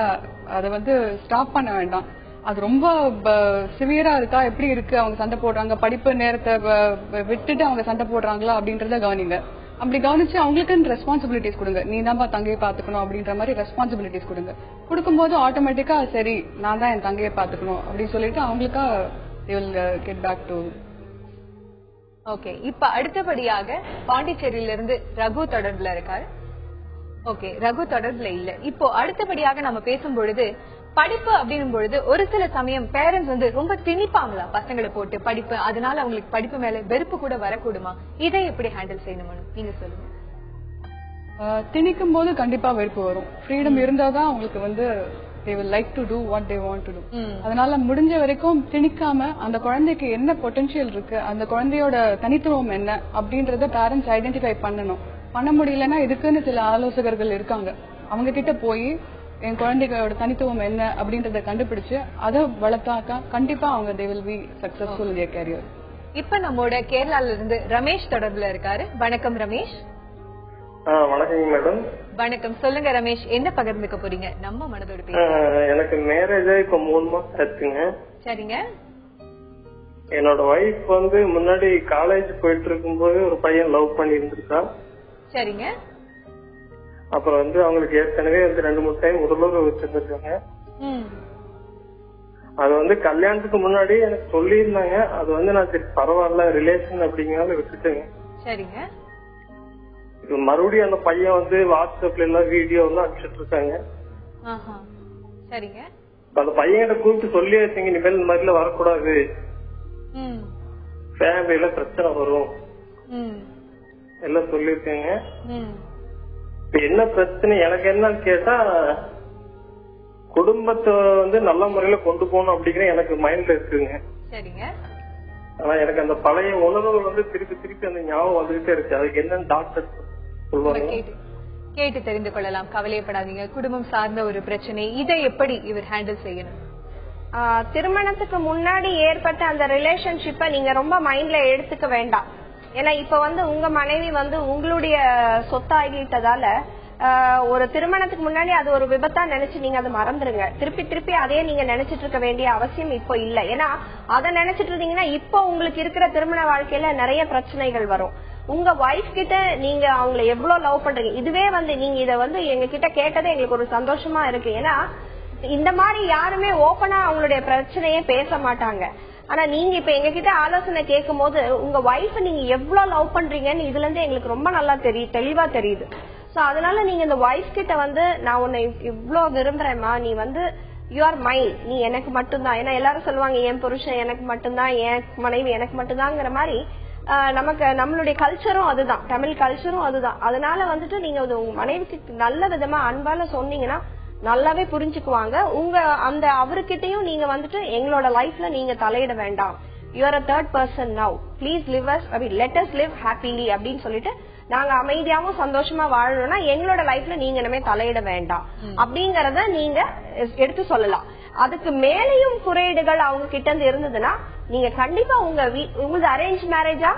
அதை ஸ்டாப் பண்ண வேண்டாம். அது ரொம்ப சிவியரா இருக்கா, எப்படி இருக்கு, அவங்க சண்டை போடுறாங்க, படிப்பு நேரத்தை விட்டுட்டு அவங்க சண்டை போடுறாங்களா அப்படின்றத கவனிங்க. அப்படி கவனிச்சு அவங்களுக்கு ரெஸ்பான்சிபிலிட்டிஸ் கொடுங்க. நீ தான்ப்பா தங்கையை பாத்துக்கணும் அப்படின்ற மாதிரி ரெஸ்பான்சிபிலிட்டிஸ் கொடுங்க. கொடுக்கும்போது ஆட்டோமேட்டிக்கா சரி நான் தான் என் தங்கையை பாத்துக்கணும் அப்படின்னு சொல்லிட்டு அவங்களுக்கா they will get back to. Okay, இப்ப அடுத்தபடியாக பாண்டிச்சேரியில இருந்து ரகு தொடர்புல இருக்காரு. ஓகே, ரகு தொடர்புல இல்ல. இப்போ அடுத்தபடியாக நம்ம பேசும் பொழுது படிப்பு அப்படின்னும் பொழுது ஒரு சில சமயம் பேரண்ட்ஸ் ரொம்ப திணிப்பாங்களா பசங்களை போட்டு படிப்பு, அதனால அவங்களுக்கு படிப்பு மேல வெறுப்பு கூட வரக்கூடுமா? இதை எப்படி ஹேண்டில் செய்யணும் நீங்க சொல்லுங்க. திணிக்கும் போது கண்டிப்பா வெறுப்பு வரும். ஃப்ரீடம் இருந்தாதான் அவங்களுக்கு they will like to do what they want to do. அதனால முடிஞ்ச வரைக்கும் திணிக்காம அந்த குழந்தைக்கு என்ன பொட்டன்ஷியல் இருக்கு, அந்த குழந்தையோட தனித்துவம் என்ன அப்படின்றத பேரண்ட்ஸ் ஐடென்டிஃபை பண்ணணும். பண்ண முடியலன்னா இதுக்குன்னு சில ஆலோசகர்கள் இருக்காங்க. அவங்க கிட்ட போய் என் குழந்தைகளோட தனித்துவம் என்ன அப்படின்றத கண்டுபிடிச்சு அதை வளர்த்தாக்கா கண்டிப்பா அவங்க they will be successful in their career. இப்ப நம்மோட கேரளால இருந்து ரமேஷ் தொடர்புல இருக்காரு. வணக்கம் ரமேஷ். வணக்கம் மேடம். வணக்கம், சொல்லுங்க ரமேஷ், என்ன பகிர்ந்துக்க போறீங்க நம்ம மனதோட பேச? எனக்கு மேரேஜ் இப்ப 3 மாசம் ஆச்சுங்க. சரிங்க. என்னோட வைஃப் முன்னாடி காலேஜ் போயிட்டு இருக்கும்போது ஒரு பையன் லவ் பண்ணி இருந்திருக்கா. சரிங்க. அப்புறம் அவங்களுக்கு ஏற்கனவே 2-3 டைம் உடலுறவு வச்சிருந்திருக்காங்க. அது கல்யாணத்துக்கு முன்னாடி எனக்கு சொல்லி இருந்தாங்க. அது நான் சரி பரவாயில்ல ரிலேஷன் அப்படிங்கறத விட்டுட்டேங்க. சரிங்க. மறுபடியும் அந்த பையன் வாட்ஸ்அப்ல எல்லாம் வீடியோ அனுப்பிச்சிட்டு இருக்காங்க. சரிங்க. அந்த பையன்கிட்ட கூப்பிட்டு சொல்லி வச்சீங்க, இனிமேல் இந்த மாதிரில வரக்கூடாது, ஃபேமிலியில பிரச்சனை வரும் எல்லாம் சொல்லிருக்கேங்க. இப்ப என்ன பிரச்சனை எனக்கு என்னன்னு கேட்டா, குடும்பத்தை நல்ல முறையில கொண்டு போகணும் அப்படிங்கிற எனக்கு மைண்ட்ல இருக்குங்க. சரிங்க. ஆனா எனக்கு அந்த பழைய உணர்வுகள் திருப்பி திருப்பி அந்த ஞாபகம் வந்துகிட்டே இருக்கு. அதுக்கு என்னன்னு டாக்டர் சொல்லுவாங்க. கேட்டு தெரிந்து கொள்ளலாம், கவலைப்படாதீங்க. குடும்பம் சார்ந்த ஒரு பிரச்சனை, இதை எப்படி இவர் ஹேண்டில் செய்யணும்? திருமணத்துக்கு முன்னாடி ஏற்பட்ட அந்த ரிலேஷன்ஷிப்பை நீங்க ரொம்ப மைண்ட்ல எடுத்துக்க வேண்டாம். ஏன்னா இப்ப உங்க மனைவி உங்களுடைய சொத்தாகிட்டதால ஒரு திருமணத்துக்கு முன்னாடி அது ஒரு விபத்தா நினைச்சு நீங்க அதை மறந்துருங்க. திருப்பி திருப்பி அதே நீங்க நினைச்சிட்டு இருக்க வேண்டிய அவசியம் இப்போ இல்ல. ஏன்னா அதை நினைச்சிட்டு இருந்தீங்கன்னா இப்போ உங்களுக்கு இருக்கிற திருமண வாழ்க்கையில நிறைய பிரச்சனைகள் வரும். உங்க வைஃப் கிட்ட நீங்க அவங்களை எவ்வளவு லவ் பண்றீங்க, இதுவே நீங்க இத எங்க கிட்ட கேட்டதே எங்களுக்கு ஒரு சந்தோஷமா இருக்கு. ஏன்னா இந்த மாதிரி யாருமே ஓபனா அவங்களுடைய பிரச்சனையே பேச மாட்டாங்க. ஆனா நீங்க இப்ப எங்க கிட்ட ஆலோசனை கேட்கும் போது உங்க வைஃப் நீங்க எவ்வளவு லவ் பண்றீங்கன்னு இதுல இருந்து எங்களுக்கு ரொம்ப நல்லா தெளிவா தெரியுது. சோ அதனால நீங்க இந்த வைஃப் கிட்ட நான் உன்னை இவ்வளவு விரும்புறேம்மா, நீ யூ ஆர் மைன், நீ எனக்கு மட்டும்தான். ஏன்னா எல்லாரும் சொல்லுவாங்க என் புருஷன் எனக்கு மட்டும்தான், என் மனைவி எனக்கு மட்டும்தாங்கிற மாதிரி நமக்கு நம்மளுடைய கல்ச்சரும் அதுதான், தமிழ் கல்ச்சரும் அதுதான். அதனால நீங்க உங்க மனைவிக்கு நல்ல விதமா அன்பால சொன்னீங்கன்னா நல்லாவே புரிஞ்சுக்குவாங்க. உங்க அந்த அவர்கிட்டயும் நீங்க எங்களோட லைஃப்ல நீங்க தலையிட வேண்டாம், you are a third person now, please live us, let us live happily அப்படின்னு சொல்லிட்டு நாங்க அமைதியாவும் சந்தோஷமா வாழணும்னா எங்களோட லைஃப்ல நீங்க இனிமே தலையிட வேண்டாம் அப்படிங்கறத நீங்க எடுத்து சொல்லலாம். அதுக்கு மேலையும் குறையீடுகள் அவங்க கிட்ட இருந்து இருந்ததுன்னா நீங்க கண்டிப்பா உங்களுக்கு அரேஞ்ச் மேரேஜா?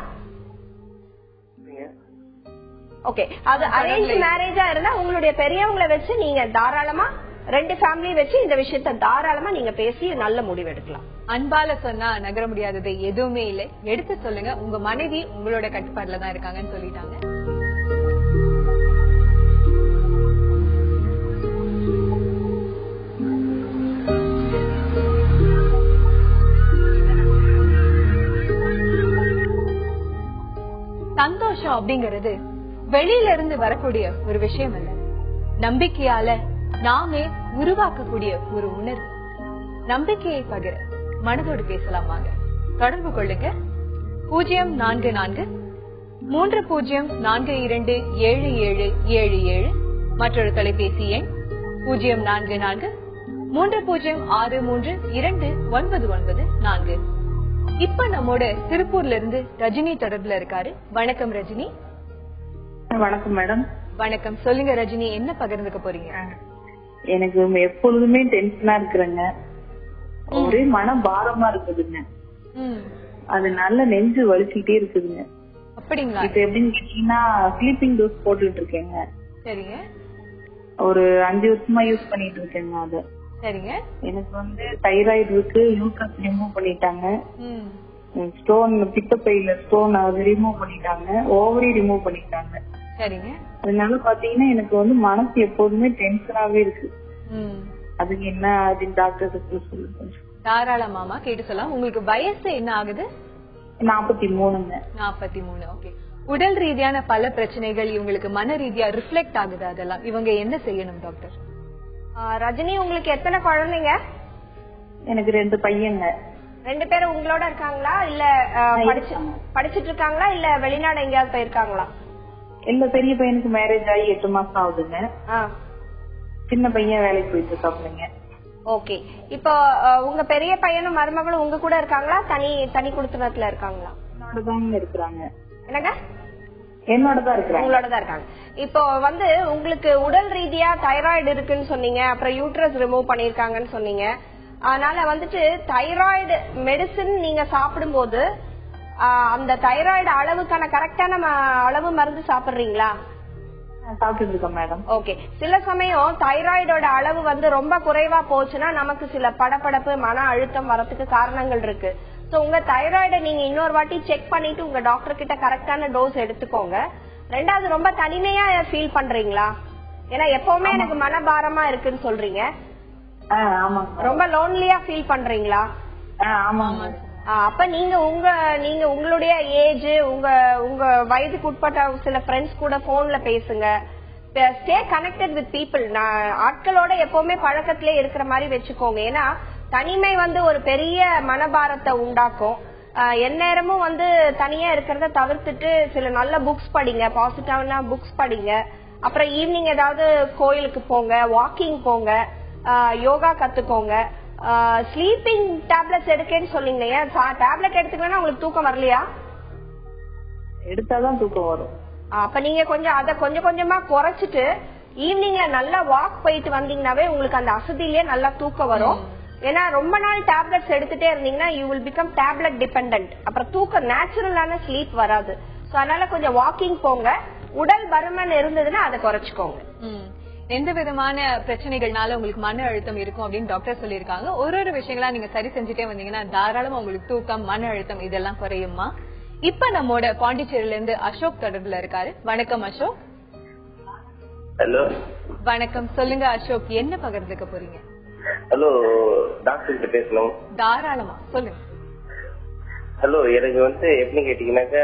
ஓகே, அது அரேஞ்ச் மேரேஜா இருந்தா உங்களுடைய பெரியவங்களை வச்சு நீங்க தாராளமா 2 ஃபேமிலி வச்சு இந்த விஷயத்த தாராளமா நீங்க பேசி நல்ல முடிவு எடுக்கலாம். அன்பால சொன்னா நகர முடியாதது எதுவுமே இல்ல. எடுத்து சொல்லுங்க, உங்க மனைவி உங்களோட கட்டுப்பாடுல தான் இருக்காங்கன்னு சொல்லிட்டாங்க. சந்தோஷம் அப்படிங்கறது வெளியில இருந்து வரக்கூடிய ஒரு விஷயம் அல்ல, நம்பிக்கையால நாமே உருவாக்கக்கூடிய ஒரு உணர்வு. நம்பிக்கையை பகிர மனதோடு பேசலாமாங்க. தொடர்பு கொள்ளுங்க 044-30427777 மற்றொரு தொலைபேசி எண் 044-30632994. இப்ப நம்மோட திருப்பூர்ல இருந்து ரஜினி தொடர்புல இருக்காரு. வணக்கம் ரஜினி. வணக்கம் மேடம். வணக்கம், சொல்லுங்க ரஜினி, என்ன பகிர்ந்துக்க போறீங்க? எனக்கு எப்பொழுதுமே டென்ஷனா இருக்குறேங்க, ஒரே மன பாரமா இருக்குதுங்க, அது நல்ல நெஞ்சு வலிச்சுட்டே இருக்குதுங்க. அப்படிங்களா? இப்ப எப்படின்னு கேட்டீங்கன்னா ஸ்லீப்பிங் டோஸ் போட்டுட்டு இருக்கேங்க. சரிங்க. ஒரு 5 வருஷமா யூஸ் பண்ணிட்டு இருக்கேங்க. அது சரிங்க. எனக்கு தைராய்டு இருக்கு, யூட்ரஸ் ரிமூவ் பண்ணிட்டாங்க, ஸ்டோன் பித்தப்பையில ஸ்டோன் அது ரிமூவ் பண்ணிட்டாங்க, ஓவரி ரிமூவ் பண்ணிட்டாங்க. சரிங்க. அதனால பாத்தீங்கன்னா எனக்கு மனசு எப்போதுமே டென்ஷனாவே இருக்கு. அதுக்கு என்ன அப்படின்னு டாக்டர் சொல்லுங்க. தாராளமாமா கேட்டு சொல்லலாம். உங்களுக்கு வயசு என்ன ஆகுது? 43. 43. ஓகே. உடல் ரீதியான பல பிரச்சனைகள் இவங்களுக்கு மன ரீதியா ரிஃப்ளெக்ட் ஆகுது, அதெல்லாம் இவங்க என்ன செய்யணும் டாக்டர்? ரஜினி, உங்களுக்கு எத்தனை குழந்தைங்க? எனக்கு 2 பையங்க. 2 பேரும் உங்களோட இருக்காங்களா இல்ல படிச்சிட்டு இருக்காங்களா இல்ல வெளிநாடு எங்கேயாவது போயிருக்காங்களா? இல்ல, பெரிய பையனுக்கு மேரேஜ் ஆகி 8 மாசம் ஆகுதுங்க. சின்ன பையன் வேலைக்கு போயிட்டு இருக்காங்க. ஓகே. இப்போ உங்க பெரிய பையனும் மருமகளும் உங்க கூட இருக்காங்களா, தனி குடுத்தனத்துல இருக்காங்களா? என்னோட இருக்கிறாங்க. என்னங்க? என்னோட தான் இருக்காங்க. உங்களோட தான் இருக்காங்க. இப்போ உங்களுக்கு உடல் ரீதியா தைராய்டு இருக்குன்னு சொன்னீங்க, அப்புறம் யூட்ரஸ் ரிமூவ் பண்ணிருக்காங்கன்னு சொன்னீங்க. அதனால தைராய்டு மெடிசின் நீங்க சாப்பிடும்போது அந்த தைராய்டு அளவுக்கான கரெக்டான அளவு மருந்து சாப்பிடுறீங்களா? சாப்பிட்டு இருக்கேன் மேடம். ஓகே. சில சமயம் தைராய்டோட அளவு ரொம்ப குறைவா போச்சுன்னா நமக்கு சில படபடப்பு மன அழுத்தம் வரதுக்கு காரணங்கள் இருக்கு. சோ உங்க தைராய்டை நீங்க இன்னொரு வாட்டி செக் பண்ணிட்டு உங்க டாக்டர் கிட்ட கரெக்டான டோஸ் எடுத்துக்கோங்க. 2வது, ரொம்ப தனிமையா ஃபீல் பண்றீங்களா? ஏன்னா எப்பவுமே எனக்கு மனபாரமா இருக்குன்னு சொல்றீங்க. ரொம்ப லோன்லியா ஃபீல் பண்றீங்களா? அப்ப நீங்க உங்களுடைய ஏஜ், உங்க வயதுக்கு உட்பட்ட சில ஃப்ரெண்ட்ஸ் கூட போன்ல பேசுங்க. Stay connected with people. ஆட்களோட எப்பவுமே பழக்கத்திலே இருக்கிற மாதிரி வச்சுக்கோங்க. ஏன்னா தனிமை ஒரு பெரிய மனபாரத்தை உண்டாக்கும். எந்நேரமும் தனியா இருக்கிறத தவிர்த்துட்டு சில நல்ல புக்ஸ் படிங்க, பாசிட்டிவான புக்ஸ் படிங்க. அப்புறம் ஈவினிங் ஏதாவது கோயிலுக்கு போங்க, வாக்கிங் போங்க, யோகா கத்துக்கோங்க. ஸ்லீப்பிங் டேப்லெட்ஸ் எடுக்கேன்னு சொன்னீங்க. டேப்லெட் எடுத்துக்கலன்னா உங்களுக்கு தூக்கம் வரலையா? எடுத்தாதான் தூக்கம் வரும். அப்ப நீங்க அதை கொஞ்சம் கொஞ்சமா குறைச்சிட்டு ஈவினிங்ல நல்லா வாக் போயிட்டு வந்தீங்கன்னாவே உங்களுக்கு அந்த அசதியிலேயே நல்லா தூக்கம் வரும். ஏன்னா ரொம்ப நாள் டேப்லெட்ஸ் எடுத்துட்டே இருந்தீங்கன்னா you will become tablet dependent. அப்புறம் தூக்கம் நேச்சுரலான ஸ்லீப் வராது. அதனால கொஞ்சம் வாக்கிங் போங்க. உடல் பருமன் இருந்ததுன்னா அதை குறைச்சிக்கோங்க. எந்த விதமான பிரச்சனைகள்னால உங்களுக்கு மன அழுத்தம் இருக்கும் அப்படின்னு டாக்டர் சொல்லியிருக்காங்க. ஒரு விஷயங்களா நீங்க சரி செஞ்சுட்டே வந்தீங்கன்னா தாராளமா உங்களுக்கு தூக்கம், மன அழுத்தம் இதெல்லாம் குறையுமா. இப்ப நம்மோட பாண்டிச்சேரியில இருந்து அசோக் தொடர்புல இருக்காரு. வணக்கம் அசோக். ஹலோ. வணக்கம், சொல்லுங்க அசோக், என்ன பகிர்ந்துக்க போறீங்க? ஹலோ, டாக்டர் கிட்ட பேசணும். தாராளமா சொல்லுங்க. ஹலோ, எனக்கு எப்படி கேட்டீங்கன்னாக்க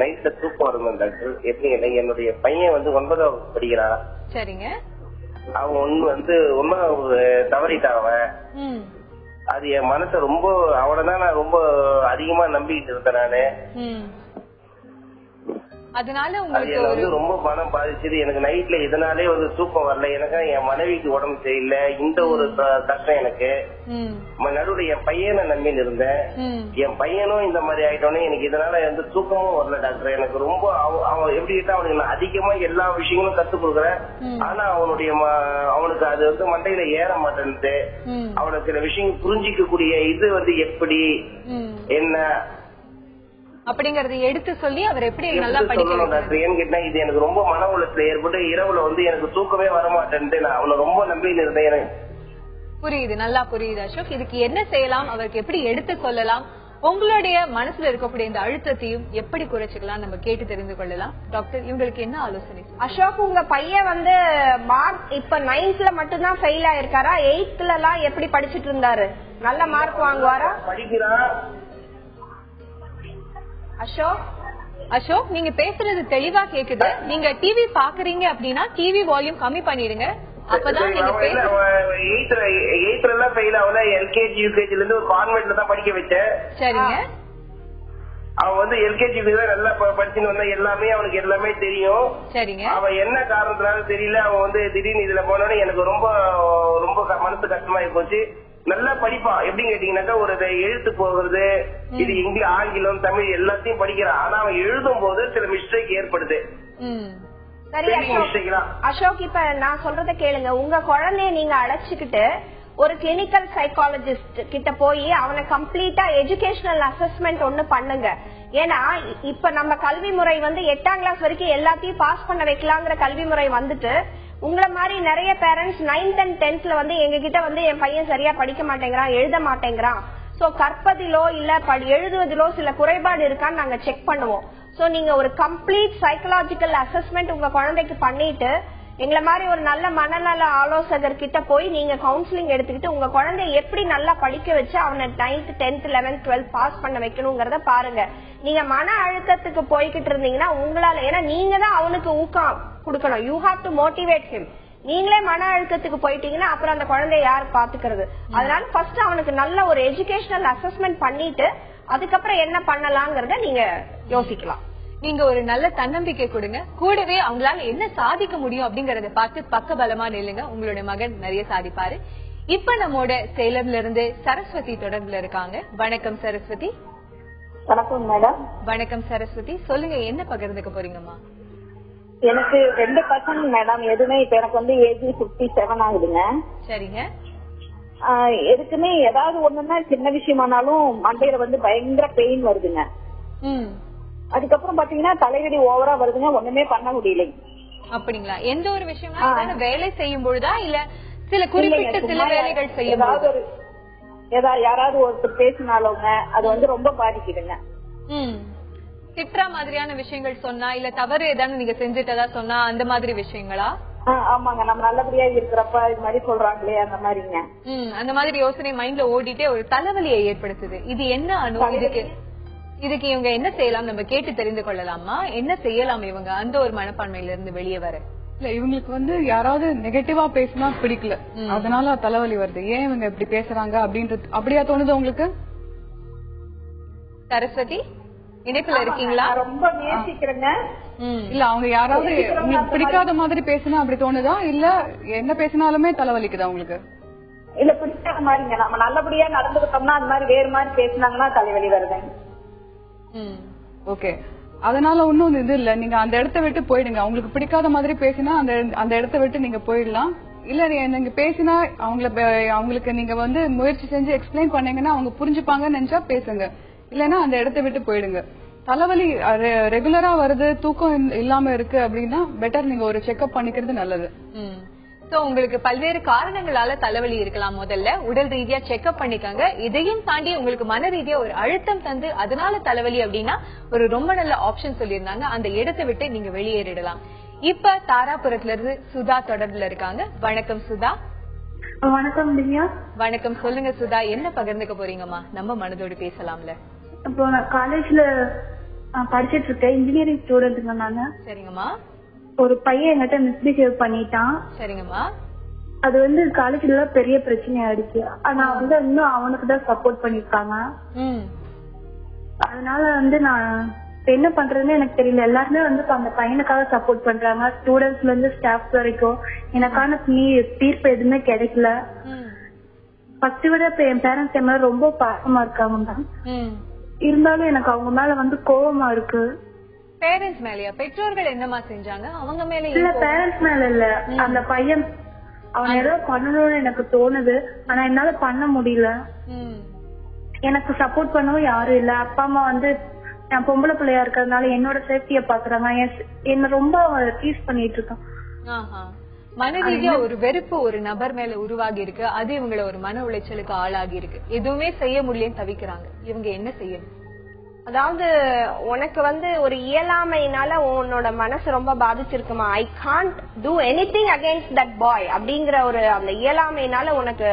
நைட்ல தூக்கம் வரும் டாக்டர். எப்படி கேட்டீங்க, என்னுடைய பையன் 9வது படிக்கிறான். சரிங்க. அவன் 9வது தவறிட்டான் அவன். அது என் மனசை ரொம்ப, அவனதான் நான் ரொம்ப அதிகமா நம்பிக்கிட்டு இருந்தேன் நானு. அதனால அது உங்களுக்கு என்ன வந்து ரொம்ப பணம் பாதிச்சது. எனக்கு நைட்ல இதனாலே வந்து தூக்கம் வரல. எனக்கு என் மனைவிக்கு உடம்பு சரியில்லை. இந்த ஒரு கஷ்டம் எனக்கு. நடுவில் என் பையனை நம்பின்னு இருந்தேன். என் பையனும் இந்த மாதிரி ஆயிட்டோன்னே எனக்கு இதனால வந்து தூக்கமும் வரல டாக்டர். எனக்கு ரொம்ப அவன் எப்படி கேட்டா அவனுக்கு நான் அதிகமா எல்லா விஷயங்களும் கத்துக் கொடுக்குறேன். ஆனா அவனுக்கு அது வந்து மண்டையில ஏற மாட்டேன்ட்டு. அவனுக்கு சில விஷயங்கள் புரிஞ்சிக்க இது வந்து எப்படி என்ன அப்படிங்கறத எடுத்து சொல்லி அவர் எப்படி நல்லா படிக்கணும் டாக்டர். ஏன்னு கேட்டா இது எனக்கு ரொம்ப மன உளைச்சல் ஏற்பட்டு இரவுல வந்து எனக்கு தூக்கமே வர மாட்டேன்ட்டு நான் அவனை ரொம்ப நம்பின்னு இருந்தேன். எனக்கு புரியுது, நல்லா புரியுது அசோக். இதுக்கு என்ன செய்யலாம், அவருக்கு எப்படி எடுத்து சொல்லலாம், உங்களுடைய மனசுல இருக்கக்கூடிய இந்த அழுத்தத்தையும் எப்படி குறைச்சிக்கலாம் நம்ம கேட்டு தெரிந்து கொள்ளலாம். டாக்டர், இவங்களுக்கு என்ன ஆலோசனை? அசோக், உங்க பையன் வந்து மார்க் இப்ப 9th மட்டும்தான் ஃபெயில் ஆயிருக்காரா? 8th எல்லாம் எப்படி படிச்சிட்டு இருந்தாரு? நல்ல மார்க் வாங்குவாரா? படிக்கிறான். அசோக், நீங்க பேசுறது தெளிவா கேக்குது. நீங்க டிவி பாக்குறீங்க அப்படின்னா டிவி வால்யூம் கம்மி பண்ணிடுங்க. அப்பதான் நீங்க எல்கேஜி யூகேஜில இருந்து ஒரு கான்வென்ட்ல தான் படிக்க வச்சேன். சரிங்க. அவன் வந்து எல்கேஜி நல்லா படிச்சுன்னு வந்தா எல்லாமே அவனுக்கு எல்லாமே தெரியும். சரிங்க. அவன் என்ன காரணத்தினால தெரியல, அவன் வந்து திடீர்னு இதுல போனோன்னு எனக்கு ரொம்ப ரொம்ப மனசு கஷ்டமாயி போச்சு. நல்லா படிப்பான். எப்படின்னு கேட்டீங்கன்னாக்கா ஒரு எழுத்து போகிறது, இது இங்கிலீஷ் ஆங்கிலம் தமிழ் எல்லாத்தையும் படிக்கிறான். ஆனா அவன் எழுதும் போது சில மிஸ்டேக் ஏற்படுது. சரி அசோக், இப்ப நான் சொல்றத கேளுங்க. உங்க குழந்தைய நீங்க அழைச்சுக்கிட்டு ஒரு கிளினிக்கல் சைக்காலஜிஸ்ட் கிட்ட போய் அவனை கம்ப்ளீட்டா எஜுகேஷனல் அசஸ்மெண்ட் ஒண்ணு பண்ணுங்க. ஏன்னா இப்ப நம்ம கல்வி முறை வந்து 8ஆம் கிளாஸ் வரைக்கும் எல்லாத்தையும் பாஸ் பண்ண வைக்கலாங்கிற கல்வி முறை வந்துட்டு உங்களை மாதிரி நிறைய பேரண்ட்ஸ் 9th and 10th வந்து எங்க கிட்ட வந்து என் பையன் சரியா படிக்க மாட்டேங்கிறான், எழுத மாட்டேங்கிறான், சோ கற்பதிலோ இல்ல எழுதுவதிலோ சில குறைபாடு இருக்கான்னு நாங்க செக் பண்ணுவோம். சோ நீங்க ஒரு கம்ப்ளீட் சைக்கலாஜிக்கல் அசஸ்மெண்ட் உங்க குழந்தைக்கு பண்ணிட்டு எங்களை மாதிரி ஒரு நல்ல மனநல ஆலோசகர் கிட்ட போய் நீங்க கவுன்சிலிங் எடுத்துக்கிட்டு உங்க குழந்தைய எப்படி நல்லா படிக்க வச்சு அவனை 9th 10th 11th 12th pass பண்ண வைக்கணும்ங்கறத பாருங்க. நீங்க மன அழுத்தத்துக்கு போய்கிட்டு இருந்தீங்கன்னா உங்களால, ஏன்னா நீங்க தான் அவனுக்கு ஊக்கம் கொடுக்கணும். You have to motivate him. நீங்களே மன அழுத்தத்துக்கு போயிட்டீங்கன்னா அப்புறம் அந்த குழந்தைய யாரு பாத்துக்கிறது? அதனால ஃபர்ஸ்ட் அவனுக்கு நல்ல ஒரு எஜுகேஷனல் அசஸ்மெண்ட் பண்ணிட்டு அதுக்கப்புறம் என்ன பண்ணலாம்ங்கறத நீங்க யோசிக்கலாம். நீங்க ஒரு நல்ல தன்னம்பிக்கை கொடுங்க. கூடவே அவங்களால என்ன சாதிக்க முடியும் அப்படிங்கறத பார்த்து பக்க பலமா நில்லுங்க. உங்களுடைய மகன் நிறைய சாதிப்பாரு. இப்ப நம்மோட சேலம்ல இருந்து சரஸ்வதி தொடர்புல இருக்காங்க. வணக்கம் சரஸ்வதி. வணக்கம் மேடம். வணக்கம் சரஸ்வதி, சொல்லுங்க என்ன பகிர்ந்துக்க போறீங்கம்மா? எனக்கு 2 பசங்க மேடம். எதுவுமே இப்ப எனக்கு வந்து ஏஜ் 57 ஆகுதுங்க. சரிங்க. எதுக்குமே ஏதாவது ஒண்ணுன்னா சின்ன விஷயமானாலும் மண்டையில வந்து பயங்கர பெயின் வருதுங்க. அதுக்கப்புறம் பாத்தீங்கன்னா தலைவலி ஓவரா வருதுங்க. ஒண்ணுமே பண்ண முடியல. அப்படிங்களா? எந்த ஒரு விஷயம் வேலை செய்யும் பொழுதா இல்ல சில குறிப்பிட்ட சில வேலைகள் செய்யும் போது? யாராவது ஒருத்தர் பேசினாலுங்க அது வந்து ரொம்ப பாதிக்குதுங்க. திட்டுற மாதிரியான விஷயங்கள் சொன்னா இல்ல தவறு ஏதாவது நீங்க செஞ்சுட்டதா சொன்னா அந்த மாதிரி விஷயங்களா? ஆமாங்க. நம்ம நல்லபடியா இருக்கிறப்ப இது மாதிரி சொல்றாங்களே அந்த மாதிரிங்க. அந்த மாதிரி யோசனை மைண்ட்ல ஓடிட்டே ஒரு தலைவலியை ஏற்படுத்துது. இது என்ன அனு? இதுக்கு இவங்க என்ன செய்யலாம் நம்ம கேட்டு தெரிந்து கொள்ளலாமா? என்ன செய்யலாம் இவங்க அந்த ஒரு மனப்பான்மையில இருந்து வெளியே வர? இல்ல, இவங்களுக்கு வந்து யாராவது நெகட்டிவா பேசினா பிடிக்கல, அதனால தலைவலி வருது. ஏன் இவங்க இப்படி பேசுறாங்க அப்படின்றது அப்படியா தோணுது உங்களுக்கு? சரஸ்வதி இணைப்புல இருக்கீங்களா? ரொம்ப நேசிக்கிறேங்க. இல்ல, அவங்க யாராவது உங்களுக்கு பிடிக்காத மாதிரி பேசினா அப்படி தோணுதா இல்ல என்ன பேசினாலுமே தலைவலிக்குதா உங்களுக்கு? இல்ல, பிடிக்காத மாதிரிங்க. நம்ம நல்லபடியா நடந்துக்கிட்டோம்னா அது மாதிரி வேறு மாதிரி பேசினாங்கன்னா தலைவலி வருதுங்க. ஓகே, அதனால ஒன்னும் இது இல்ல. நீங்க அந்த இடத்த விட்டு போயிடுங்க. அவங்களுக்கு பிடிக்காத மாதிரி பேசினா அந்த இடத்த விட்டு நீங்க போயிடலாம். இல்ல நீங்க பேசினா அவங்களுக்கு நீங்க வந்து முயற்சி செஞ்சு எக்ஸ்பிளைன் பண்ணீங்கன்னா அவங்க புரிஞ்சுப்பாங்கன்னு நினைச்சா பேசுங்க. இல்லன்னா அந்த இடத்த விட்டு போயிடுங்க. தலைவலி ரெகுலரா வருது, தூக்கம் இல்லாம இருக்கு அப்படின்னா பெட்டர் நீங்க ஒரு செக்அப் பண்ணிக்கிறது நல்லது. சோ உங்களுக்கு பல்வேறு காரணங்களால தலைவலி இருக்கலாம். முதல்ல உடல் ரீதியா செக்அப் பண்ணிக்கங்க. இதையும் தாண்டி உங்களுக்கு மன ரீதியா ஒரு அழுத்தம் தந்து அதனால தலைவலி அப்படின்னா ஒரு ரொம்ப நல்ல ஆப்ஷன் சொல்லியிருந்தாங்க. அந்த இடத்தை விட்டு நீங்க வெளியேறிடலாம். இப்ப தாராபுரத்துல இருந்து சுதா தொடர்புல இருக்காங்க. வணக்கம் சுதா. வணக்கம் திவ்யா. வணக்கம், சொல்லுங்க சுதா, என்ன பகிர்ந்துக்க போறீங்கம்மா? நம்ம மனதோடு பேசலாம்ல. இப்போ நான் காலேஜ்ல படிச்சிட்டு இருக்கேன். இன்ஜினியரிங் ஸ்டூடெண்ட்ங்க நாங்க. சரிங்கம்மா. ஒரு பையன் என்கிட்ட மிஸ்பிஹேவ் பண்ணிட்டான். சரிங்கம்மா. அது வந்து காலேஜ்ல பெரிய பிரச்சனை ஆயிடுச்சு. ஆனா வந்து இன்னும் அவனுக்கு தான் சப்போர்ட் பண்ணிருக்காங்க. அதனால வந்து நான் என்ன பண்றதுன்னு எனக்கு தெரியல. எல்லாருமே வந்து அந்த பையனுக்காக சப்போர்ட் பண்றாங்க, ஸ்டூடெண்ட்ஸ்ல இருந்து ஸ்டாஃப் வரைக்கும். எனக்கான தீர்ப்பு எதுவுமே கிடைக்கல. ஃபர்ஸ்ட் விட இப்ப என் பேரண்ட்ஸ் என் மேல ரொம்ப பாசமா இருக்காங்க மேம். இருந்தாலும் எனக்கு அவங்க மேல வந்து கோவமா இருக்கு. பேரண்ட்ஸ் மேலயா? பெற்றோர்கள் என்னமா செஞ்சாங்க அவங்க மேல? இல்ல பேரண்ட்ஸ் மேல இல்ல, அந்த பையன் அவன் ஏதோ பண்ணணும்னு எனக்கு தோணுது. ஆனா என்னால பண்ண முடியல. எனக்கு சப்போர்ட் பண்ணவும் யாரும் இல்ல. அப்பா அம்மா வந்து நான் பொம்பளை பிள்ளையா இருக்கிறதுனால என்னோட சேஃப்டிய பாக்குறாங்க. என்ன ரொம்ப டீஸ் பண்ணிட்டு இருக்கான். மனரீதியா ஒரு வெறுப்பு ஒரு நபர் மேல உருவாகி இருக்கு. அது இவங்களை ஒரு மன உளைச்சலுக்கு ஆளாகி இருக்கு. எதுவுமே செய்ய முடியலன்னு தவிக்கிறாங்க. இவங்க என்ன செய்யணும்? அதாவது உனக்கு வந்து ஒரு இயலாமையினால உன்னோட மனசு ரொம்ப பாதிச்சிருக்குமா? I can't do anything against that boy அப்படிங்கிற ஒரு அந்த இயலாமையினால உனக்கு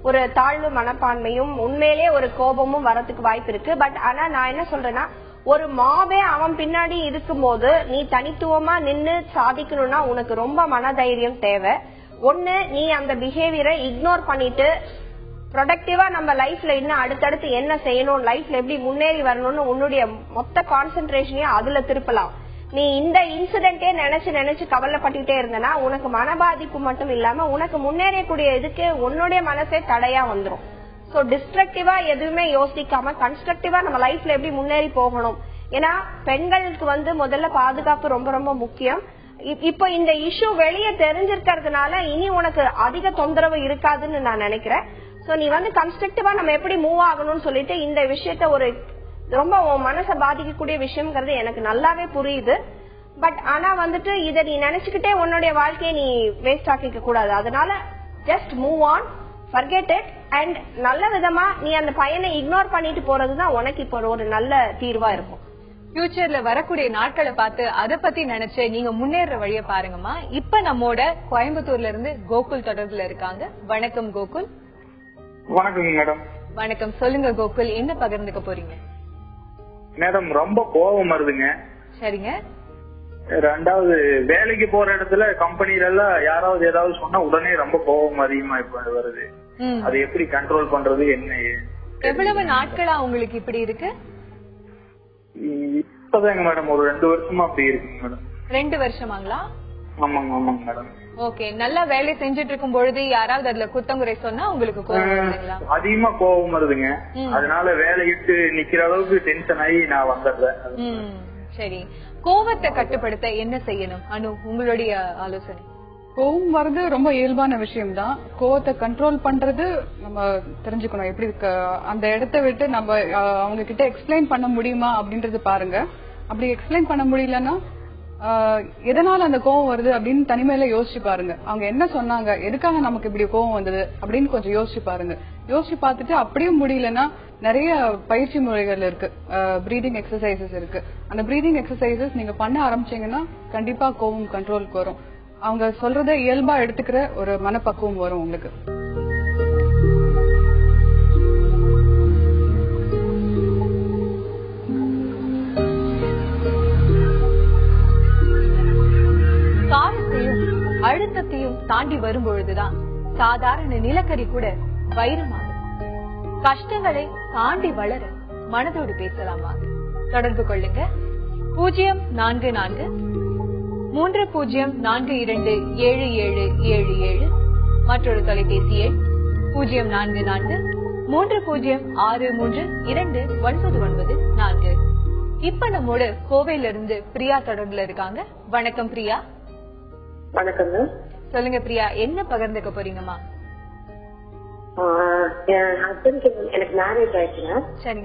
ஒரு தாழ்வு மனப்பான்மையும் உண்மையிலேயே ஒரு கோபமும் வரதுக்கு வாய்ப்பு இருக்கு. பட் ஆனா நான் என்ன சொல்றேன்னா, ஒரு மாபே அவன் பின்னாடி இருக்கும்போது நீ தனித்துவமா நின்னு சாதிக்கணும்னா உனக்கு ரொம்ப மனதைரியம் தேவை. ஒண்ணு, நீ அந்த பிஹேவியரை இக்னோர் பண்ணிட்டு ப்ரொடக்டிவா நம்ம லைஃப்ல இன்னும் அடுத்தடுத்து என்ன செய்யணும், லைஃப்ல எப்படி முன்னேறி வரணும்னு உன்னுடைய மொத்த கான்சென்ட்ரேஷனையும் அதுல திருப்பலாம். நீ இந்த இன்சிடென்டே நினைச்சு கவலைப்பட்டுட்டே இருந்தனா உனக்கு மன பாதிப்பு மட்டும் இல்லாம உனக்கு முன்னேறக்கூடிய இதுக்கு உன்னுடைய மனசே தடையா வந்துடும். சோ டிஸ்ட்ரக்டிவா எதுவுமே யோசிக்காம கன்ஸ்ட்ரக்டிவா நம்ம லைஃப்ல எப்படி முன்னேறி போகணும். ஏன்னா பெண்களுக்கு வந்து முதல்ல பாதுகாப்பு ரொம்ப ரொம்ப முக்கியம். இப்ப இந்த இஷ்யூ வெளியே தெரிஞ்சிருக்கிறதுனால இனி உனக்கு அதிக தொந்தரவு இருக்காதுன்னு நான் நினைக்கிறேன். சோ நீ வந்து கன்ஸ்ட்ரக்டிவா நம்ம எப்படி மூவ் ஆகணும்னு சொல்லிட்டு இந்த விஷயத்த ஒரு ரொம்ப மனசை பாதிக்கக்கூடிய விஷயம்ங்கிறது எனக்கு நல்லாவே புரியுது. பட் ஆனா வந்துட்டு இதை நீ நினைச்சுக்கிட்டே உன்னுடைய வாழ்க்கையை நீ வேஸ்ட் ஆக்கிக்க கூடாது. அதனால just move on, forget it and நல்ல விதமா நீ அந்த பையனை இக்னோர் பண்ணிட்டு போறதுதான் உனக்கு இப்ப ஒரு நல்ல தீர்வா இருக்கும். ஃபியூச்சர்ல வரக்கூடிய நாட்களை பார்த்து அதை பத்தி நினைச்சு நீங்க முன்னேற வழிய பாருங்கம்மா. இப்ப நம்மோட கோயம்புத்தூர்ல இருந்து கோகுல் தொடர்புல இருக்காங்க. வணக்கம் கோகுல். வணக்கம் மேடம். வணக்கம், சொல்லுங்க கோகுல், என்ன பகிர்ந்துக்க போறீங்க? மேடம் ரொம்ப கோபம் வருதுங்க. சரிங்க. ரெண்டாவது வேலைக்கு போற இடத்துல கம்பெனில எல்லாம் யாராவது ஏதாவது சொன்னா உடனே ரொம்ப கோபம் அதிகமா இப்ப வருது. அது எப்படி கண்ட்ரோல் பண்றது என்ன? எவ்வளவு நாட்களா உங்களுக்கு இப்படி இருக்கு? இப்பதாங்க மேடம் ஒரு 2 வருஷமா அப்படி இருக்குங்க மேடம். 2 வருஷமாங்களா? ஆமாங்க ஆமாங்க மேடம். ஓகே, நல்லா வேலை செஞ்சுட்டு இருக்கும் பொழுது யாராவது அதுல குத்தங்குறை சொன்னா உங்களுக்கு கோபம் வருதுங்களா? அதிகமா கோபம் வருதுங்க. அதனால வேலையிட்டு நிக்கிற அளவுக்கு டென்ஷன் ஆகி நான் வந்துடுறேன். சரி, கோபத்தை கட்டுப்படுத்த என்ன செய்யணும் அனு, உங்களுடைய ஆலோசனை? கோபம் வர்றது ரொம்ப இயல்பான விஷயம் தான். கோவத்தை கண்ட்ரோல் பண்றது நம்ம தெரிஞ்சுக்கணும். எப்படி அந்த இடத்த விட்டு நம்ம அவங்க கிட்ட எக்ஸ்பிளைன் பண்ண முடியுமா அப்படின்றது பாருங்க. அப்படி எக்ஸ்பிளைன் பண்ண முடியலன்னா எதனால அந்த கோவம் வருது அப்படின்னு தனிமையில யோசிச்சு பாருங்க. அவங்க என்ன சொன்னாங்க, எதுக்காக நமக்கு இப்படி கோவம் வந்தது அப்படின்னு கொஞ்சம் யோசிச்சு பாருங்க. யோசிச்சு பார்த்துட்டு அப்படியும் முடியலன்னா நிறைய பயிற்சி முறைகள் இருக்கு, பிரீதிங் எக்ஸசைசஸ் இருக்கு. அந்த பிரீதிங் எக்ஸசைசஸ் நீங்க பண்ண ஆரம்பிச்சீங்கன்னா கண்டிப்பா கோவம் கண்ட்ரோலுக்கு வரும். அவங்க சொல்றதை இயல்பா எடுத்துக்கிற ஒரு மனப்பக்குவம் வரும் உங்களுக்கு. காலத்தையும் அழுத்தத்தையும் தாண்டி வரும்பொழுதுதான் சாதாரண நிலக்கரி கூட வைரமாகும். கஷ்டங்களை தாண்டி வளர மனதோடு பேசலாமா? தொடர்பு கொள்ளுங்க 04032777777 மற்றொரு தொலைபேசி எண் 044360329994. இப்ப நம்மோட கோவையில இருந்து பிரியா தொடர்புல இருக்காங்க. வணக்கம் பிரியா. வணக்கம். சொல்லுங்க பிரியா, என்ன பகிர்ந்துக்க போறீங்கம்மா? என் ஹஸ்பண்ட் எனக்கு மேரேஜ் ஆயிடுச்சுன்னா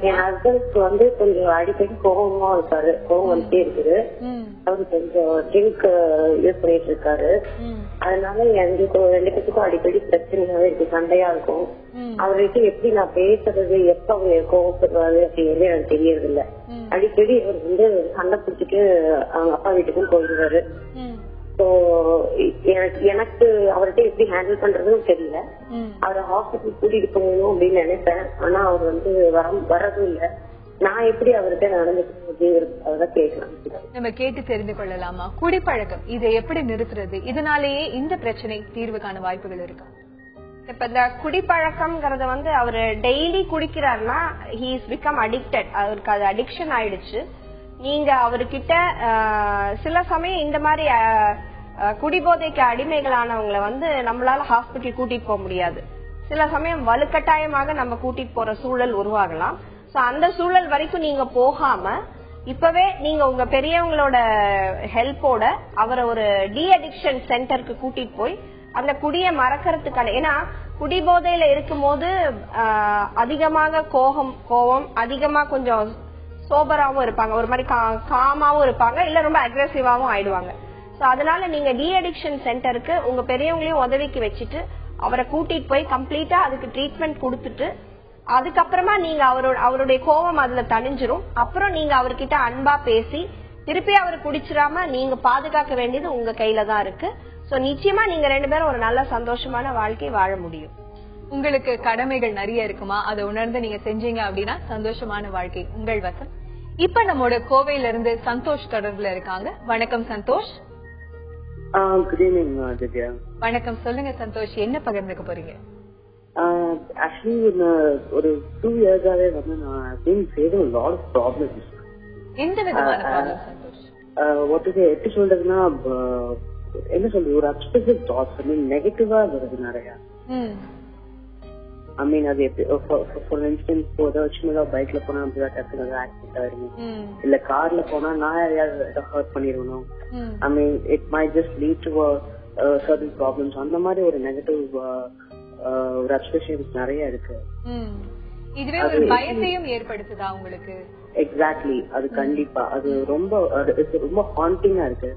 என் ஹஸ்பண்ட்க்கு வந்து கொஞ்சம் அடிக்கடி கோபமா இருக்காரு, கோபம் வந்துட்டே இருக்குது. அவரு கொஞ்சம் ட்ரிங்க் யூஸ் பண்ணிட்டு இருக்காரு. அதனால எங்களுக்கு 2 பேருக்கும் அடிக்கடி பிரச்சனையாவே இருக்கு, சண்டையா இருக்கும். அவர்கிட்ட எப்படி நான் பேசுறது, எப்ப அவர் கோவப்படுறாரு அப்படிங்கிறது எனக்கு தெரியறது இல்ல. அடிக்கடி அவர் வந்து சண்டை பிடிச்சிட்டு அவங்க அப்பா வீட்டுக்கும் போயிடுவாரு. எனக்கு அவர்கிட்ட எப்படி ஹேண்டில் பண்றதுன்னு தெரியல. அவரை ஹாஸ்பிட்டல் கூட்டிட்டு போகணும் அப்படின்னு நினைப்பேன். ஆனா அவர் வந்து வரதும் இல்ல. நான் எப்படி அவர்கிட்ட நடந்துக்கணும் அப்படிங்கறது கேட்கலாம். நம்ம கேட்டு தெரிந்து கொள்ளலாமா? குடிப்பழக்கம் இதை எப்படி நிறுத்துறது? இதனாலேயே இந்த பிரச்சனை தீர்வு காண வாய்ப்புகள் இருக்கா? இப்ப இந்த குடிப்பழக்கம்ங்கறத வந்து அவரு daily குடிக்கிறாருன்னா he is become addicted. அவருக்கு அது அடிக்ஷன் ஆயிடுச்சு. நீங்க அவர்கிட்ட சில சமயம் இந்த மாதிரி குடிபோதைக்கு அடிமைகளானவங்களை வந்து நம்மளால ஹாஸ்பிட்டல் கூட்டிட்டு போக முடியாது. சில சமயம் வலுக்கட்டாயமாக நம்ம கூட்டிட்டு போற சூழல் உருவாகலாம். சோ அந்த சூழல் வரைக்கும் நீங்க போகாம இப்பவே நீங்க உங்க பெரியவங்களோட ஹெல்ப்போட அவரை ஒரு டி அடிக்ஷன் சென்டருக்கு கூட்டிட்டு போய் அந்த குடியை மறக்கிறதுக்கான, ஏன்னா குடிபோதையில இருக்கும் போது அதிகமாக கோவம் அதிகமா கொஞ்சம் சோபராவும் இருப்பாங்க, ஒரு மாதிரி காமாவும் இருப்பாங்க, இல்ல ரொம்ப அக்ரெசிவாவும் ஆயிடுவாங்க. சோ அதனால நீங்க டி அடிக்ஷன் சென்டருக்கு உங்க பெரியவங்களையும் உதவிக்கு வச்சுட்டு அவரை கூட்டிட்டு போய் கம்ப்ளீட்டா அதுக்கு ட்ரீட்மெண்ட் கொடுத்துட்டு அதுக்கப்புறமா நீங்க அவருடைய கோபம் அதுல தணிஞ்சிரும். அப்புறம் நீங்க அவர்கிட்ட அன்பா பேசி திருப்பி அவர் குடிச்சிடாம நீங்க பாதுகாக்க வேண்டியது உங்க கையில தான் இருக்கு. சோ நிச்சயமா நீங்க 2 பேரும் ஒரு நல்ல சந்தோஷமான வாழ்க்கை வாழ முடியும். உங்களுக்கு கடமைகள் நிறைய இருக்குமா, அதை உணர்ந்து நீங்க செஞ்சீங்க அப்படின்னா சந்தோஷமான வாழ்க்கை உங்கள் வசம். இப்ப நம்மோட கோவையில இருந்து சந்தோஷ் தொடர்புல இருக்காங்க. வணக்கம் சந்தோஷ். Good evening Divya. வணக்கம், சொல்லுங்க சந்தோஷ், என்ன பகிர்ந்துக்க போறீங்க? ஆக்சுவலி ஒரு 2 இயர்ஸாவே வந்து நான் been facing a lot of problems. எந்த விதமான ப்ராப்ளம் சந்தோஷ்? எப்படி சொல்றதுன்னா, என்ன சொல்றது, ஒரு அப்செசிவ் தாட்ஸ், ஐ மீன் நெகட்டிவா வருது நிறைய. ஐ மீன் அது ஃபார் இன்ஸ்டன்ஸ் ஏதாச்சும் பைக்ல போனா டக்குனு ஆக்சிடென்ட் ஆயிரும், இல்ல கார்ல போனா நான் யாரையாவது ஹர்ட் பண்ணிருக்கணும். I mean it might just lead to certain problems. அந்த மாதிரி ஒரு நெகட்டிவ் ஒரு அப்செஷன்ஸ் நிறைய இருக்கு. இதுவே ஒரு பயத்தையும் ஏற்படுத்துதா உங்களுக்கு? எக்ஸாக்ட்லி, அது கண்டிப்பா அது ரொம்ப ஹாண்டிங்கா இருக்கு.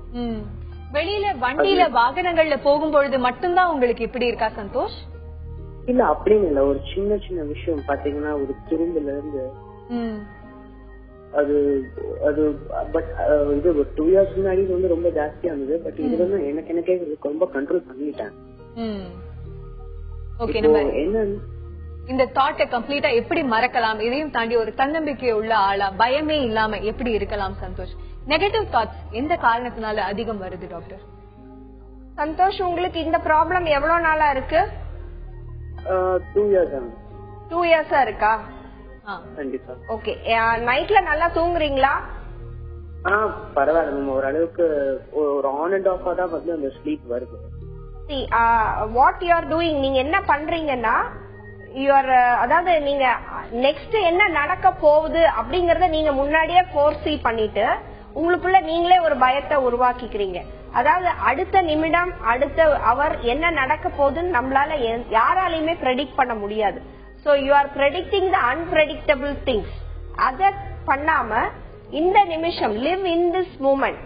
வெளியில வண்டியில வாகனங்கள்ல போகும்பொழுது மட்டும்தான் உங்களுக்கு இப்படி இருக்கா சந்தோஷ்? இல்ல அப்படின்னு இல்ல, ஒரு சின்ன சின்ன விஷயம் பாத்தீங்கன்னா ஒரு துரும்புல இருந்து அது அது பட் இது ஒரு 2 years முன்னாடி வந்து ரொம்ப ஜாஸ்தியா இருந்தது. பட் இது வந்து எனக்கே ரொம்ப கண்ட்ரோல் பண்ணிட்டேன். ஓகே, நம்ம என்ன இந்த தாட்டை கம்ப்ளீட்டா எப்படி மறக்கலாம், இதையும் தாண்டி ஒரு தன்னம்பிக்கை உள்ள ஆளா பயமே இல்லாம எப்படி இருக்கலாம் சந்தோஷ்? நெகட்டிவ் தாட்ஸ் எந்த காரணத்தினால அதிகம் வருது டாக்டர்? சந்தோஷ், உங்களுக்கு இந்த ப்ராப்ளம் எவ்வளவு நாளா இருக்கு? 2 years. 2 years-ஆ இருக்கா? கண்டிப்பா. ஓகே, நைட்ல நல்லா தூங்குறீங்களா? பரவாயில்ல, ஓரளவுக்கு ஒரு ஆன் அண்ட் ஆஃபா தான் வந்து அந்த ஸ்லீப் வருது. வாட் யூ ஆர் டூயிங், நீங்க என்ன பண்றீங்கன்னா அதாவது நீங்க நெக்ஸ்ட் என்ன நடக்க போகுது அப்படிங்கறத நீங்க முன்னாடியே ஃபோர்ஸீ பண்ணிட்டு உங்களுக்குள்ள நீங்களே ஒரு பயத்தை உருவாக்கிக்கிறீங்க. அதாவது அடுத்த நிமிடம் அடுத்த அவர் என்ன நடக்க போகுதுன்னு நம்மளால யாராலையுமே ப்ரெடிக்ட் பண்ண முடியாது. So you are predicting the unpredictable things. அத பண்ணாம இந்த நிமிஷம் லிவ் இன் திஸ் மூமெண்ட்.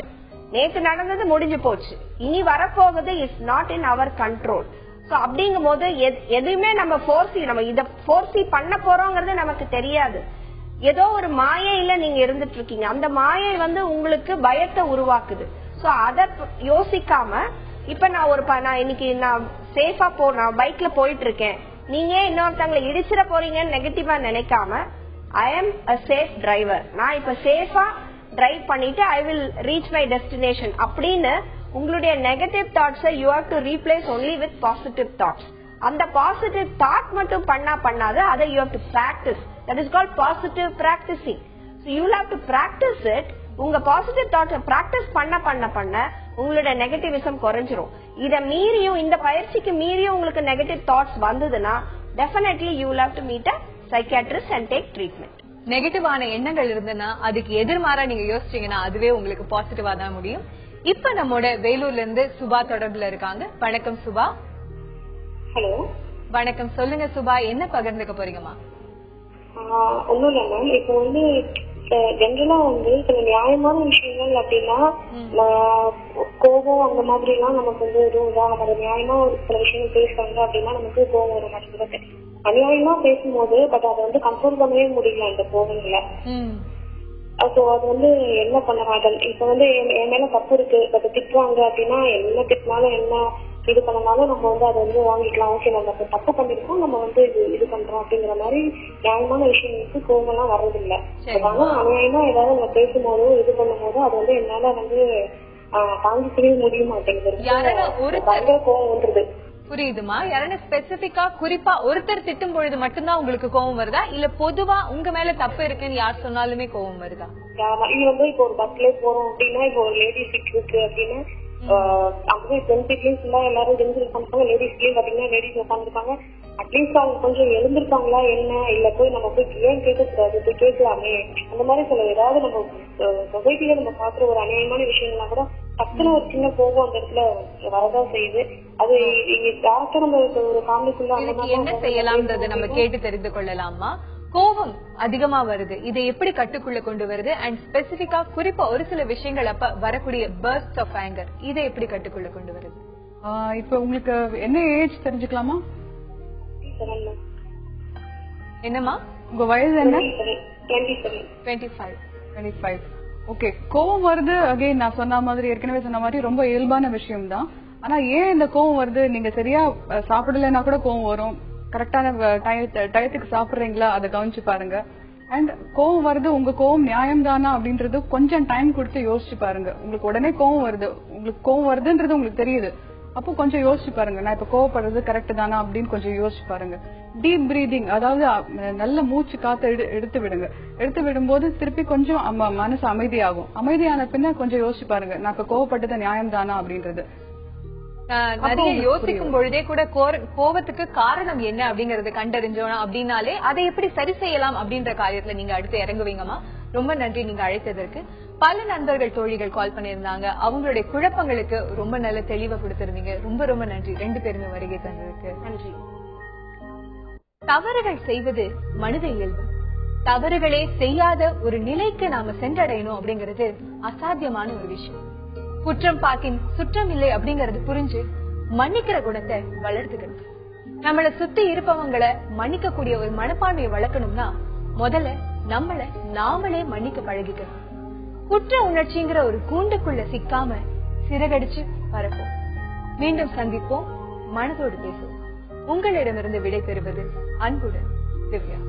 நேற்று நடந்தது முடிஞ்சு போச்சு, இனி வரப்போவது is not in our control. So அப்படிங்கும் போது எதுவுமே நம்ம இத ஃபோர்ஸி பண்ண போறோங்கிறது நமக்கு தெரியாது. ஏதோ ஒரு மாயையில நீங்க இருந்துட்டு இருக்கீங்க, அந்த மாயை வந்து உங்களுக்கு பயத்தை உருவாக்குது. சோ அத யோசிக்காம இப்ப நான் இன்னைக்கு நான் சேஃபா நான் பைக்ல போயிட்டு இருக்கேன், நீங்க இன்னொருத்தவங்களை இடிச்சிட போறீங்கன்னு நெகட்டிவா நினைக்காம I am a safe driver, நான் இப்ப சேஃபா டிரைவ் பண்ணிட்டு I will reach my destination அப்படின்னு உங்களுடைய நெகட்டிவ் தாட்ஸை you have to replace only with positive thoughts. அந்த பாசிட்டிவ் தாட் மட்டும் பண்ணாது, அதை you have to practise. That is called positive practising. So you have to practise it. உங்க positive தாட்ஸை practise பண்ண உங்களுடைய நெகட்டிவிசம் குறைஞ்சிரும். இத மீறியும் இந்த பயிற்சிக்கு மீறியும் உங்களுக்கு நெகட்டிவ் தாட்ஸ் வந்ததுன்னா definitely you will have to meet a psychiatrist and take treatment. நெகட்டிவான எண்ணங்கள் இருந்ததுன்னா அதுக்கு எதிர்மாறா நீங்க யோசிச்சீங்கன்னா அதுவே உங்களுக்கு பாசிட்டிவா தான் முடியும். இப்ப நம்மோட வேலூர்ல இருந்து சுபா தொடர்புல இருக்காங்க. வணக்கம் சுபா. ஹலோ. வணக்கம், சொல்லுங்க சுபா, என்ன பகிர்ந்துக்க போறீங்கம்மா? ஒண்ணும் இல்ல மேம், இப்ப வந்து ஜென்ரலா வந்து சில நியாயமான விஷயங்கள் அப்படின்னா கோபம் அந்த மாதிரி எல்லாம் நமக்கு வந்து எதுவும் உதாரணம் நியாயமா சில விஷயங்கள் பேசுறாங்க அப்படின்னா நமக்கு கோபம் வர மாட்டேங்குது. அநியாயமா பேசும்போது பட் அதை வந்து கண்ட்ரோல் பண்ணவே முடியல அந்த கோபங்களை. சோ அது வந்து என்ன பண்ண மாட்டேன். இப்ப வந்து என் மேல தப்பு இருக்கு, பட் திட்டுவாங்க அப்படின்னா என்ன திட்டினாலும் என்ன இது பண்ணனாலும் நம்ம வந்து அதை வந்து வாங்கிக்கலாம். ஓகே, நம்ம தப்பு பண்ணிருக்கோம், நம்ம வந்து இது பண்றோம் அப்படிங்கிற மாதிரி நியாயமான விஷயங்களுக்கு கோபம் எல்லாம் வர்றதில்லை. ஆனா அநியாயமா ஏதாவது நம்ம பேசும்போதோ இது பண்ணும் போதோ அது வந்து என்னால வந்து தாங்கிக்கவே முடிய மாட்டேங்குது. பயங்கர கோபம் வந்துருது. புரியுதுமா? யாரான ஸ்பெசிபிக்கா குறிப்பா ஒருத்தர் திட்டும் பொழுது மட்டும்தான் உங்களுக்கு கோவம் வருதா, இல்ல பொதுவா உங்க மேல தப்பு இருக்குன்னு யார் சொன்னாலுமே கோவம் வருதா? இது வந்து இப்போ ஒரு பஸ்ல போறோம் அப்படின்னா, இப்போ ஒரு லேடி சீட் இருக்கு அப்படின்னா அங்கே பெண்சீட்லயும் ஃபுல்லா எல்லாரும் ஜென்ஸ் உட்காந்துருப்பாங்க, லேடிஸ்லயும் பாத்தீங்கன்னா லேடிஸ் உட்காந்துருப்பாங்க. அட்லீஸ்ட் அவங்க கொஞ்சம் எழுந்திருக்காங்களா என்ன, இல்ல போய் நம்ம போய் ஏன் கேட்கக்கூடாது, போய் கேட்கலாமே, அந்த மாதிரி சொல்ல ஏதாவது நம்ம சொசைட்டில நம்ம பாக்குற ஒரு அநியாயமான விஷயம்னா கூட டக்குன்னு ஒரு சின்ன கோபம் அந்த இடத்துல வரதான் செய்யுது. அது டேரக்டா நம்ம ஒரு ஃபேமிலிக்குள்ள என்ன செய்யலாம்ன்றது நம்ம கேட்டு தெரிந்து கொள்ளலாமா? கோபம் அதிகமா வருது, இதை எப்படி கட்டுக்குள்ள கொண்டு வருது, அண்ட் ஸ்பெசிபிக்கா குறிப்பா ஒரு சில விஷயங்கள் அப்ப வரக்கூடிய பர்ஸ்ட் ஆஃப் ஆங்கர், இதை எப்படி கட்டுக்குள்ள கொண்டு வருது? இப்ப உங்களுக்கு என்ன ஏஜ் தெரிஞ்சுக்கலாமா? என்னமா உங்க வயசு என்ன? 25. ஓகே. கோவம் வருது அகைன் நான் சொன்ன மாதிரி ஏற்கனவே சொன்ன மாதிரி ரொம்ப இயல்பான விஷயம் தான். ஆனா ஏன் இந்த கோவம் வருது, நீங்க சரியா சாப்பிடலன்னா கூட கோவம் வரும். கரெக்டான டயத்துக்கு சாப்பிடுறீங்களா அதை கவனிச்சு பாருங்க. அண்ட் கோவம் வருது, உங்க கோவம் நியாயம் தானா அப்படின்றது கொஞ்சம் டைம் கொடுத்து யோசிச்சு பாருங்க. உங்களுக்கு உடனே கோவம் வருது, உங்களுக்கு கோவம் வருதுன்றது உங்களுக்கு தெரியுது, அப்போ கொஞ்சம் யோசிச்சு பாருங்க, நான் இப்ப கோவப்படுறது கரெக்ட் தானா அப்படின்னு கொஞ்சம் யோசிச்சு பாருங்க. டீப் பிரீதிங், அதாவது நல்ல மூச்சு காத்து எடுத்து விடுங்க. எடுத்து விடும்போது திருப்பி கொஞ்சம் மனசு அமைதியாகும். அமைதியான பின்ன கொஞ்சம் யோசிச்சு பாருங்க, நான் இப்ப கோவப்பட்டது நியாயம் தானா அப்படின்றது. நிறைய யோசிக்கும் பொழுதே கூட கோவத்துக்கு காரணம் என்ன அப்படிங்கறது கண்டறிஞ்சோம் அப்படின்னாலே அதை எப்படி சரி செய்யலாம் அப்படின்ற காரியத்துல நீங்க அடுத்து இறங்குவீங்கம்மா. ரொம்ப நன்றி நீங்க அழைத்ததற்கு. பல நண்பர்கள் தோழிகள் கால் பண்ணியிருந்தாங்க, அவங்களுடைய குழப்பங்களுக்கு ரொம்ப நல்ல தெளிவை கொடுத்திருந்தீங்க. ரொம்ப ரொம்ப நன்றி 2 பேருமே வருகை தந்ததுக்கு. நன்றி. தவறுகள் செய்வது மனித இயல்பு. தவறுகளே செய்யாத ஒரு நிலைக்கு நாம சென்றடையணும் அப்படிங்கிறது அசாத்தியமான ஒரு விஷயம். குற்றம் பார்க்கின் சுற்றம் இல்லை அப்படிங்கறது புரிஞ்சு மன்னிக்கிற குணத்தை வளர்த்துக்கணும். நம்மள சுத்தி இருப்பவங்களை மன்னிக்க கூடிய ஒரு மனப்பான்மையை வளர்க்கணும்னா முதல்ல நம்மள நாமளே மன்னிக்க பழகிக்கணும். குற்ற உணர்ச்சிங்கிற ஒரு கூண்டுக்குள்ள சிக்காம சிறகடிச்சு பறப்போம். மீண்டும் சந்திப்போம், மனதோடு பேசுவோம். உங்களிடமிருந்து விடை பெறுவது அன்புடன் திவ்யா.